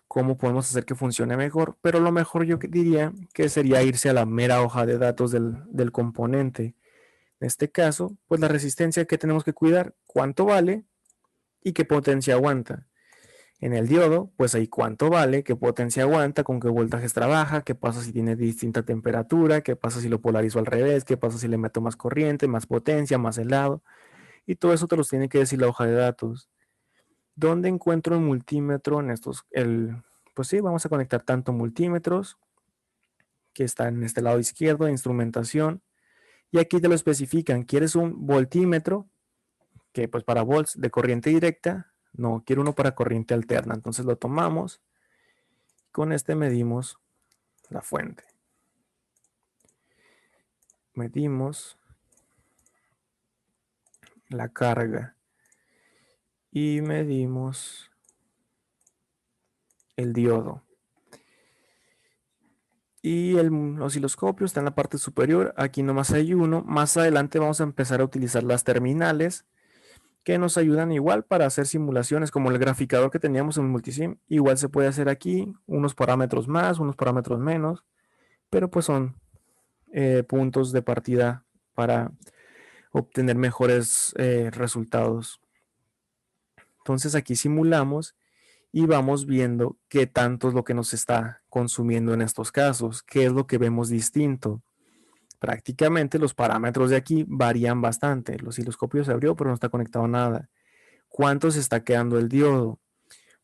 cómo podemos hacer que funcione mejor, pero lo mejor yo diría que sería irse a la mera hoja de datos del componente. En este caso, pues la resistencia que tenemos que cuidar, cuánto vale y qué potencia aguanta. En el diodo, pues ahí cuánto vale, qué potencia aguanta, con qué voltajes trabaja, qué pasa si tiene distinta temperatura, qué pasa si lo polarizo al revés, qué pasa si le meto más corriente, más potencia, más helado. Y todo eso te los tiene que decir la hoja de datos. ¿Dónde encuentro el multímetro en estos? Pues sí, vamos a conectar tanto multímetros, que está en este lado izquierdo de instrumentación. Y aquí te lo especifican. ¿Quieres un voltímetro? Que pues para volts de corriente directa. No, quiero uno para corriente alterna. Entonces lo tomamos. Con este medimos la fuente. Medimos la carga. Y medimos el diodo. Y el osciloscopio está en la parte superior. Aquí nomás hay uno. Más adelante vamos a empezar a utilizar las terminales que nos ayudan igual para hacer simulaciones como el graficador que teníamos en Multisim. Igual se puede hacer aquí unos parámetros más, unos parámetros menos, pero pues son puntos de partida para obtener mejores resultados. Entonces aquí simulamos y vamos viendo qué tanto es lo que nos está consumiendo en estos casos, qué es lo que vemos distinto. Prácticamente los parámetros de aquí varían bastante. El osciloscopio se abrió, pero no está conectado a nada. ¿Cuánto se está quedando el diodo?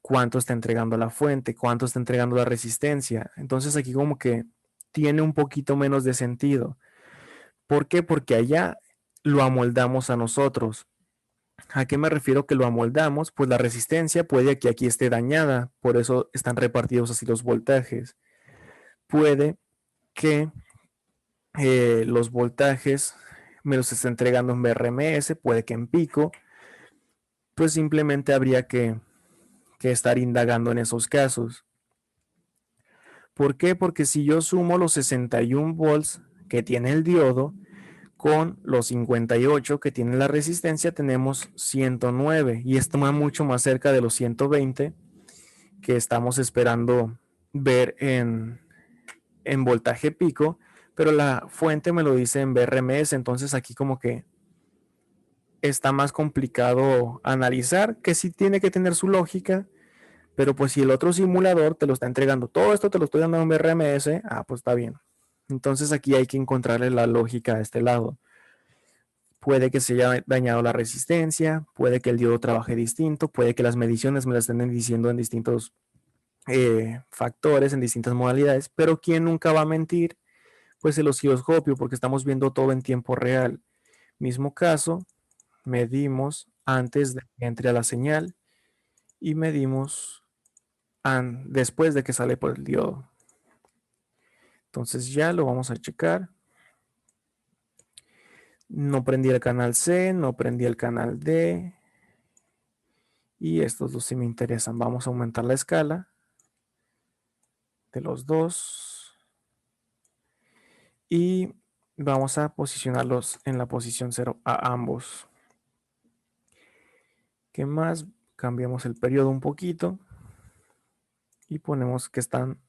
¿Cuánto está entregando la fuente? ¿Cuánto está entregando la resistencia? Entonces aquí como que tiene un poquito menos de sentido. ¿Por qué? Porque allá lo amoldamos a nosotros. ¿A qué me refiero que lo amoldamos? Pues la resistencia puede que aquí esté dañada, por eso están repartidos así los voltajes. Puede que los voltajes me los esté entregando en BRMS, puede que en pico, pues simplemente habría que estar indagando en esos casos. ¿Por qué? Porque si yo sumo los 61 volts que tiene el diodo con los 58 que tiene la resistencia, tenemos 109 y esto va mucho más cerca de los 120 que estamos esperando ver en voltaje pico, pero la fuente me lo dice en BRMS, entonces aquí como que está más complicado analizar, que sí tiene que tener su lógica, pero pues si el otro simulador te lo está entregando, todo esto te lo estoy dando en BRMS, pues está bien. Entonces aquí hay que encontrarle la lógica a este lado. Puede que se haya dañado la resistencia, puede que el diodo trabaje distinto, puede que las mediciones me las estén diciendo en distintos factores, en distintas modalidades, pero ¿quién nunca va a mentir? Pues el osciloscopio, porque estamos viendo todo en tiempo real. Mismo caso, medimos antes de que entre a la señal y medimos después de que sale por el diodo. Entonces ya lo vamos a checar. No prendí el canal C, no prendí el canal D. Y estos dos sí me interesan. Vamos a aumentar la escala de los dos. Y vamos a posicionarlos en la posición 0 a ambos. ¿Qué más? Cambiamos el periodo un poquito. Y ponemos que están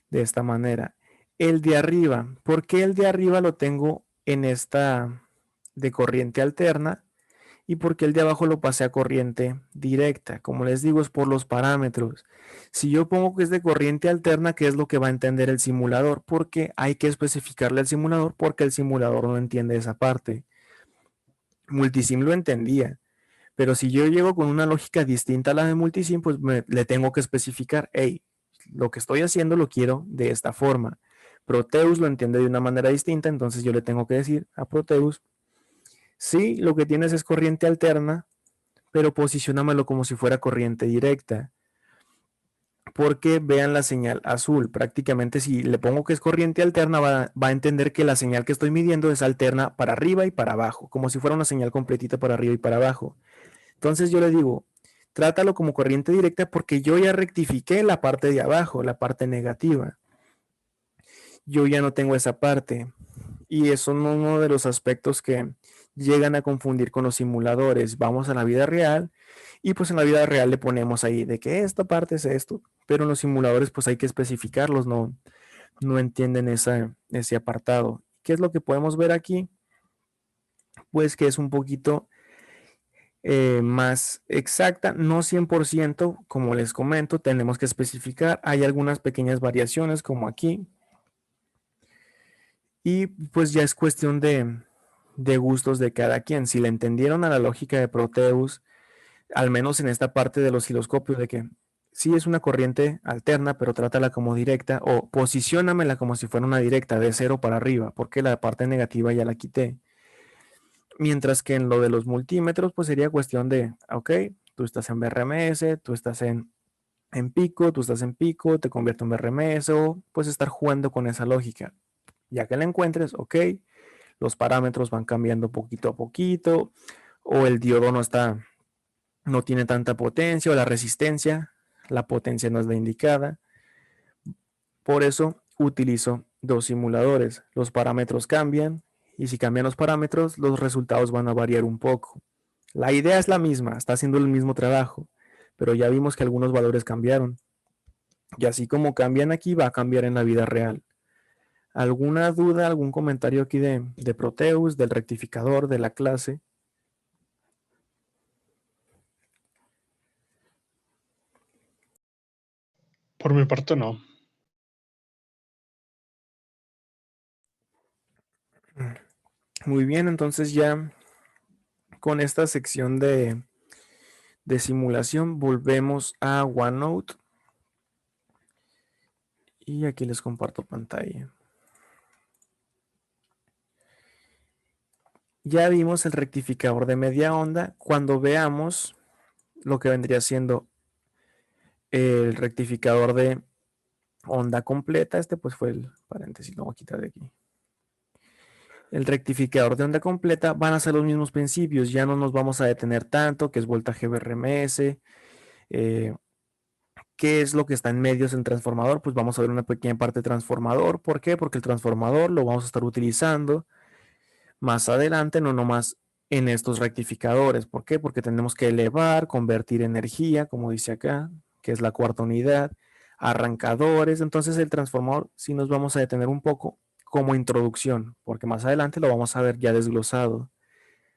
de esta manera. El de arriba, ¿por qué el de arriba lo tengo en esta de corriente alterna? Y por qué el de abajo lo pasé a corriente directa. Como les digo, es por los parámetros. Si yo pongo que es de corriente alterna, ¿qué es lo que va a entender el simulador? Porque hay que especificarle al simulador porque el simulador no entiende esa parte. Multisim lo entendía. Pero si yo llego con una lógica distinta a la de Multisim, pues le tengo que especificar, hey, lo que estoy haciendo lo quiero de esta forma. Proteus lo entiende de una manera distinta, entonces yo le tengo que decir a Proteus, sí, lo que tienes es corriente alterna, pero posicionámelo como si fuera corriente directa. Porque vean la señal azul. Prácticamente si le pongo que es corriente alterna, va a entender que la señal que estoy midiendo es alterna para arriba y para abajo, como si fuera una señal completita para arriba y para abajo. Entonces yo le digo, trátalo como corriente directa porque yo ya rectifiqué la parte de abajo, la parte negativa. Yo ya no tengo esa parte. Y eso es uno de los aspectos que llegan a confundir con los simuladores. Vamos a la vida real y pues en la vida real le ponemos ahí de que esta parte es esto, pero en los simuladores pues hay que especificarlos, no entienden ese apartado. ¿Qué es lo que podemos ver aquí? Pues que es un poquito más exacta, no 100%, como les comento, tenemos que especificar. Hay algunas pequeñas variaciones como aquí. Y pues ya es cuestión de gustos de cada quien. Si le entendieron a la lógica de Proteus, al menos en esta parte del osciloscopio, de que sí es una corriente alterna, pero trátala como directa o posiciónamela como si fuera una directa de 0 para arriba, porque la parte negativa ya la quité. Mientras que en lo de los multímetros, pues sería cuestión de, ok, tú estás en BRMS, tú estás en pico, tú estás en pico, te convierto en BRMS o pues estar jugando con esa lógica. Ya que la encuentres, ok, los parámetros van cambiando poquito a poquito o el diodo no tiene tanta potencia o la potencia no es la indicada. Por eso utilizo dos simuladores. Los parámetros cambian y si cambian los parámetros, los resultados van a variar un poco. La idea es la misma, está haciendo el mismo trabajo, pero ya vimos que algunos valores cambiaron. Y así como cambian aquí, va a cambiar en la vida real. ¿Alguna duda, algún comentario aquí de Proteus, del rectificador, de la clase? Por mi parte, no. Muy bien, entonces ya con esta sección de simulación volvemos a OneNote. Y aquí les comparto pantalla. Ya vimos el rectificador de media onda. Cuando veamos lo que vendría siendo el rectificador de onda completa, este pues fue el paréntesis, lo voy a quitar de aquí. El rectificador de onda completa van a ser los mismos principios, ya no nos vamos a detener tanto, que es voltaje BRMS, qué es lo que está en medios del transformador, pues vamos a ver una pequeña parte de transformador. ¿Por qué? Porque el transformador lo vamos a estar utilizando más adelante, no nomás en estos rectificadores. ¿Por qué? Porque tenemos que elevar, convertir energía, como dice acá, que es la cuarta unidad, arrancadores. Entonces el transformador sí nos vamos a detener un poco como introducción, porque más adelante lo vamos a ver ya desglosado.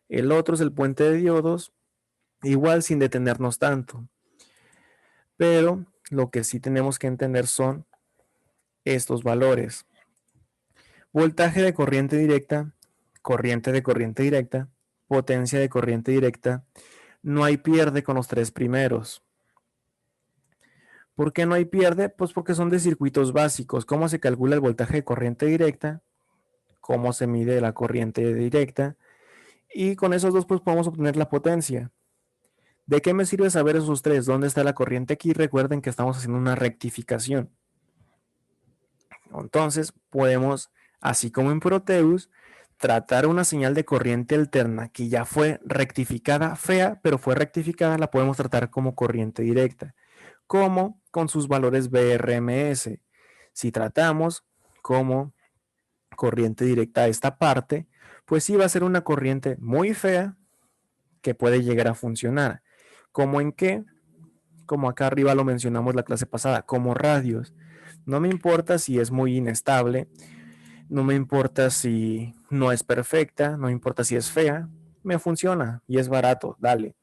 El otro es el puente de diodos, igual sin detenernos tanto. Pero lo que sí tenemos que entender son estos valores. Voltaje de corriente directa, potencia de corriente directa. No hay pierde con los tres primeros. ¿Por qué no hay pierde? Pues porque son de circuitos básicos. ¿Cómo se calcula el voltaje de corriente directa? ¿Cómo se mide la corriente directa? Y con esos dos pues podemos obtener la potencia. ¿De qué me sirve saber esos tres? ¿Dónde está la corriente aquí? Recuerden que estamos haciendo una rectificación. Entonces podemos, así como en Proteus, tratar una señal de corriente alterna que ya fue rectificada, fea, pero fue rectificada, la podemos tratar como corriente directa, como con sus valores BRMS. Si tratamos como corriente directa esta parte, pues sí va a ser una corriente muy fea que puede llegar a funcionar. ¿Cómo en qué? Como acá arriba lo mencionamos la clase pasada, como radios. No me importa si es muy inestable, no me importa si no es perfecta, no me importa si es fea, me funciona y es barato, dale.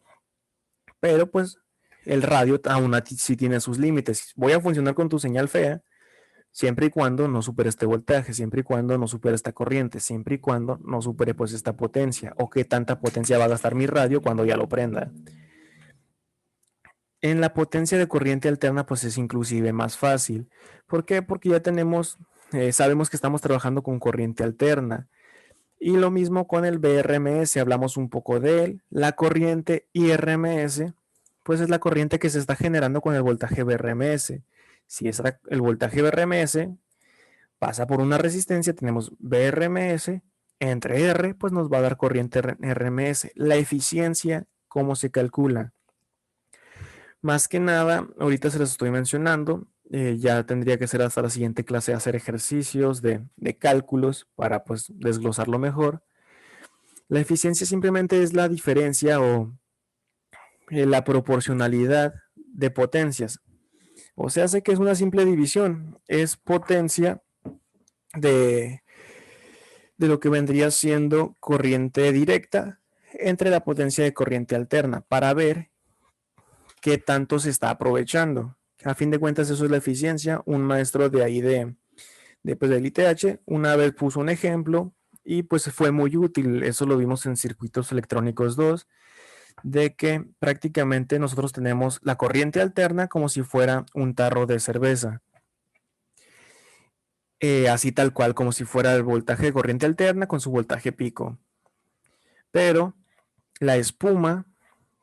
Pero pues el radio aún sí tiene sus límites. Voy a funcionar con tu señal fea siempre y cuando no supere este voltaje, siempre y cuando no supere esta corriente, siempre y cuando no supere pues esta potencia o qué tanta potencia va a gastar mi radio cuando ya lo prenda. En la potencia de corriente alterna pues es inclusive más fácil. ¿Por qué? Porque ya tenemos, sabemos que estamos trabajando con corriente alterna. Y lo mismo con el BRMS, hablamos un poco de él. La corriente IRMS, pues es la corriente que se está generando con el voltaje BRMS. Si es el voltaje BRMS pasa por una resistencia, tenemos BRMS entre R, pues nos va a dar corriente RMS. La eficiencia, ¿cómo se calcula? Más que nada, ahorita se los estoy mencionando, ya tendría que ser hasta la siguiente clase hacer ejercicios de cálculos para pues desglosarlo mejor. La eficiencia simplemente es la diferencia o la proporcionalidad de potencias. O sea, hace que es una simple división, es potencia de lo que vendría siendo corriente directa entre la potencia de corriente alterna para ver qué tanto se está aprovechando. A fin de cuentas, eso es la eficiencia. Un maestro de ahí pues, del ITH una vez puso un ejemplo y pues fue muy útil. Eso lo vimos en circuitos electrónicos 2, de que prácticamente nosotros tenemos la corriente alterna como si fuera un tarro de cerveza. Así tal cual, como si fuera el voltaje de corriente alterna con su voltaje pico. Pero la espuma,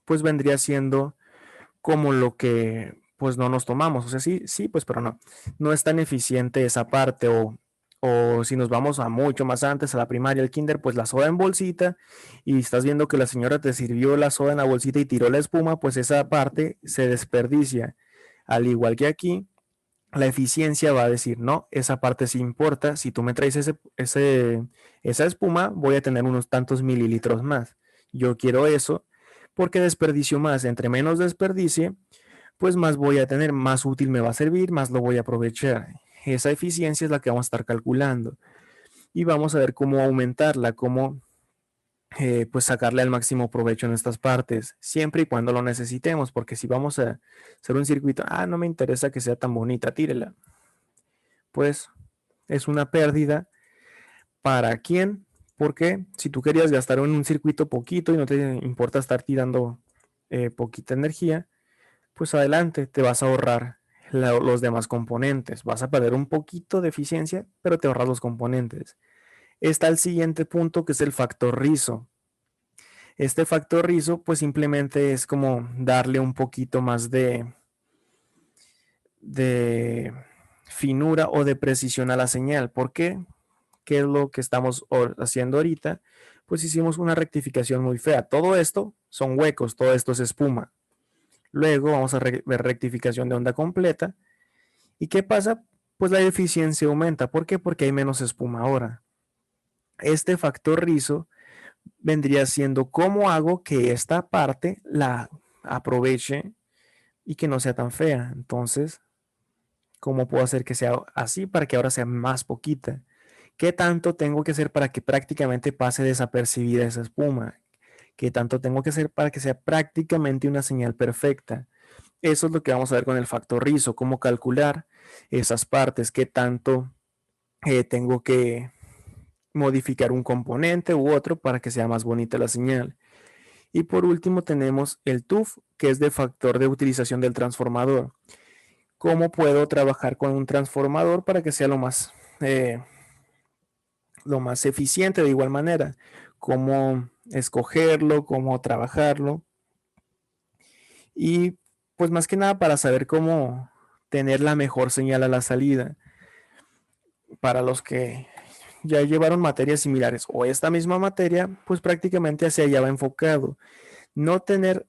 pues vendría siendo como lo que pues no nos tomamos. O sea, sí, pues, pero no. No es tan eficiente esa parte. O si nos vamos a mucho más antes, a la primaria, el kinder, pues la soda en bolsita, y estás viendo que la señora te sirvió la soda en la bolsita y tiró la espuma, pues esa parte se desperdicia. Al igual que aquí, la eficiencia va a decir, no, esa parte sí importa. Si tú me traes esa espuma, voy a tener unos tantos mililitros más. Yo quiero eso porque desperdicio más. Entre menos desperdicie, pues más voy a tener, más útil me va a servir, más lo voy a aprovechar. Esa eficiencia es la que vamos a estar calculando. Y vamos a ver cómo aumentarla, cómo pues sacarle al máximo provecho en estas partes, siempre y cuando lo necesitemos, porque si vamos a hacer un circuito, no me interesa que sea tan bonita, tírela, pues es una pérdida. ¿Para quién? Porque si tú querías gastar en un circuito poquito y no te importa estar tirando poquita energía, pues adelante, te vas a ahorrar los demás componentes. Vas a perder un poquito de eficiencia, pero te ahorras los componentes. Está el siguiente punto, que es el factor rizo. Este factor rizo, pues simplemente es como darle un poquito más de finura o de precisión a la señal. ¿Por qué? ¿Qué es lo que estamos haciendo ahorita? Pues hicimos una rectificación muy fea. Todo esto son huecos, todo esto es espuma. Luego vamos a ver rectificación de onda completa. ¿Y qué pasa? Pues la eficiencia aumenta. ¿Por qué? Porque hay menos espuma ahora. Este factor rizo vendría siendo cómo hago que esta parte la aproveche y que no sea tan fea. Entonces, ¿cómo puedo hacer que sea así para que ahora sea más poquita? ¿Qué tanto tengo que hacer para que prácticamente pase desapercibida esa espuma? ¿Qué tanto tengo que hacer para que sea prácticamente una señal perfecta? Eso es lo que vamos a ver con el factor rizo, cómo calcular esas partes, qué tanto tengo que modificar un componente u otro para que sea más bonita la señal. Y por último tenemos el TUF, que es de factor de utilización del transformador. ¿Cómo puedo trabajar con un transformador para que sea lo más eficiente de igual manera? ¿Cómo escogerlo? ¿Cómo trabajarlo? Y pues más que nada para saber cómo tener la mejor señal a la salida. Para los que ya llevaron materias similares o esta misma materia, pues prácticamente hacia allá va enfocado. No tener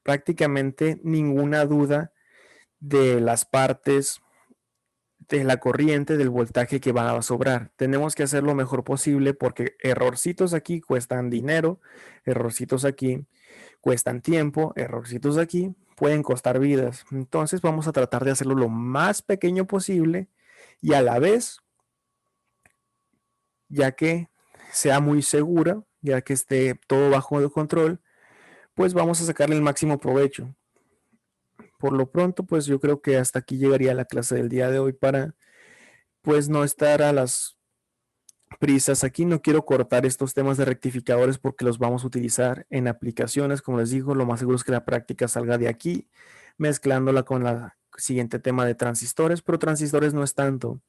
prácticamente ninguna duda de las partes de la corriente, del voltaje que va a sobrar. Tenemos que hacer lo mejor posible porque errorcitos aquí cuestan dinero, errorcitos aquí cuestan tiempo, errorcitos aquí pueden costar vidas. Entonces vamos a tratar de hacerlo lo más pequeño posible y a la vez, ya que sea muy segura, ya que esté todo bajo el control, pues vamos a sacarle el máximo provecho. Por lo pronto, pues yo creo que hasta aquí llegaría la clase del día de hoy para pues no estar a las prisas aquí. No quiero cortar estos temas de rectificadores porque los vamos a utilizar en aplicaciones. Como les digo, lo más seguro es que la práctica salga de aquí, mezclándola con la siguiente tema de transistores, pero transistores no es tanto.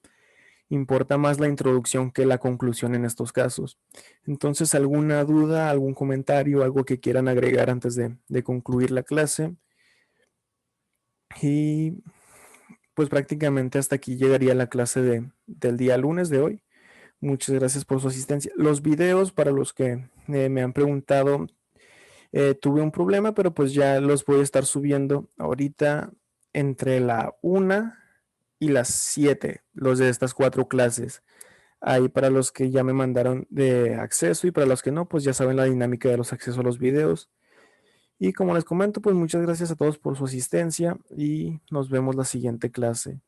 Importa más la introducción que la conclusión en estos casos. Entonces, ¿alguna duda, algún comentario, algo que quieran agregar antes de concluir la clase? Y pues prácticamente hasta aquí llegaría la clase del día lunes de hoy. Muchas gracias por su asistencia. Los videos, para los que me han preguntado, tuve un problema, pero pues ya los voy a estar subiendo ahorita entre la 1 y las 7, los de estas 4 clases. Ahí para los que ya me mandaron de acceso y para los que no, pues ya saben la dinámica de los accesos a los videos. Y como les comento, pues muchas gracias a todos por su asistencia y nos vemos la siguiente clase.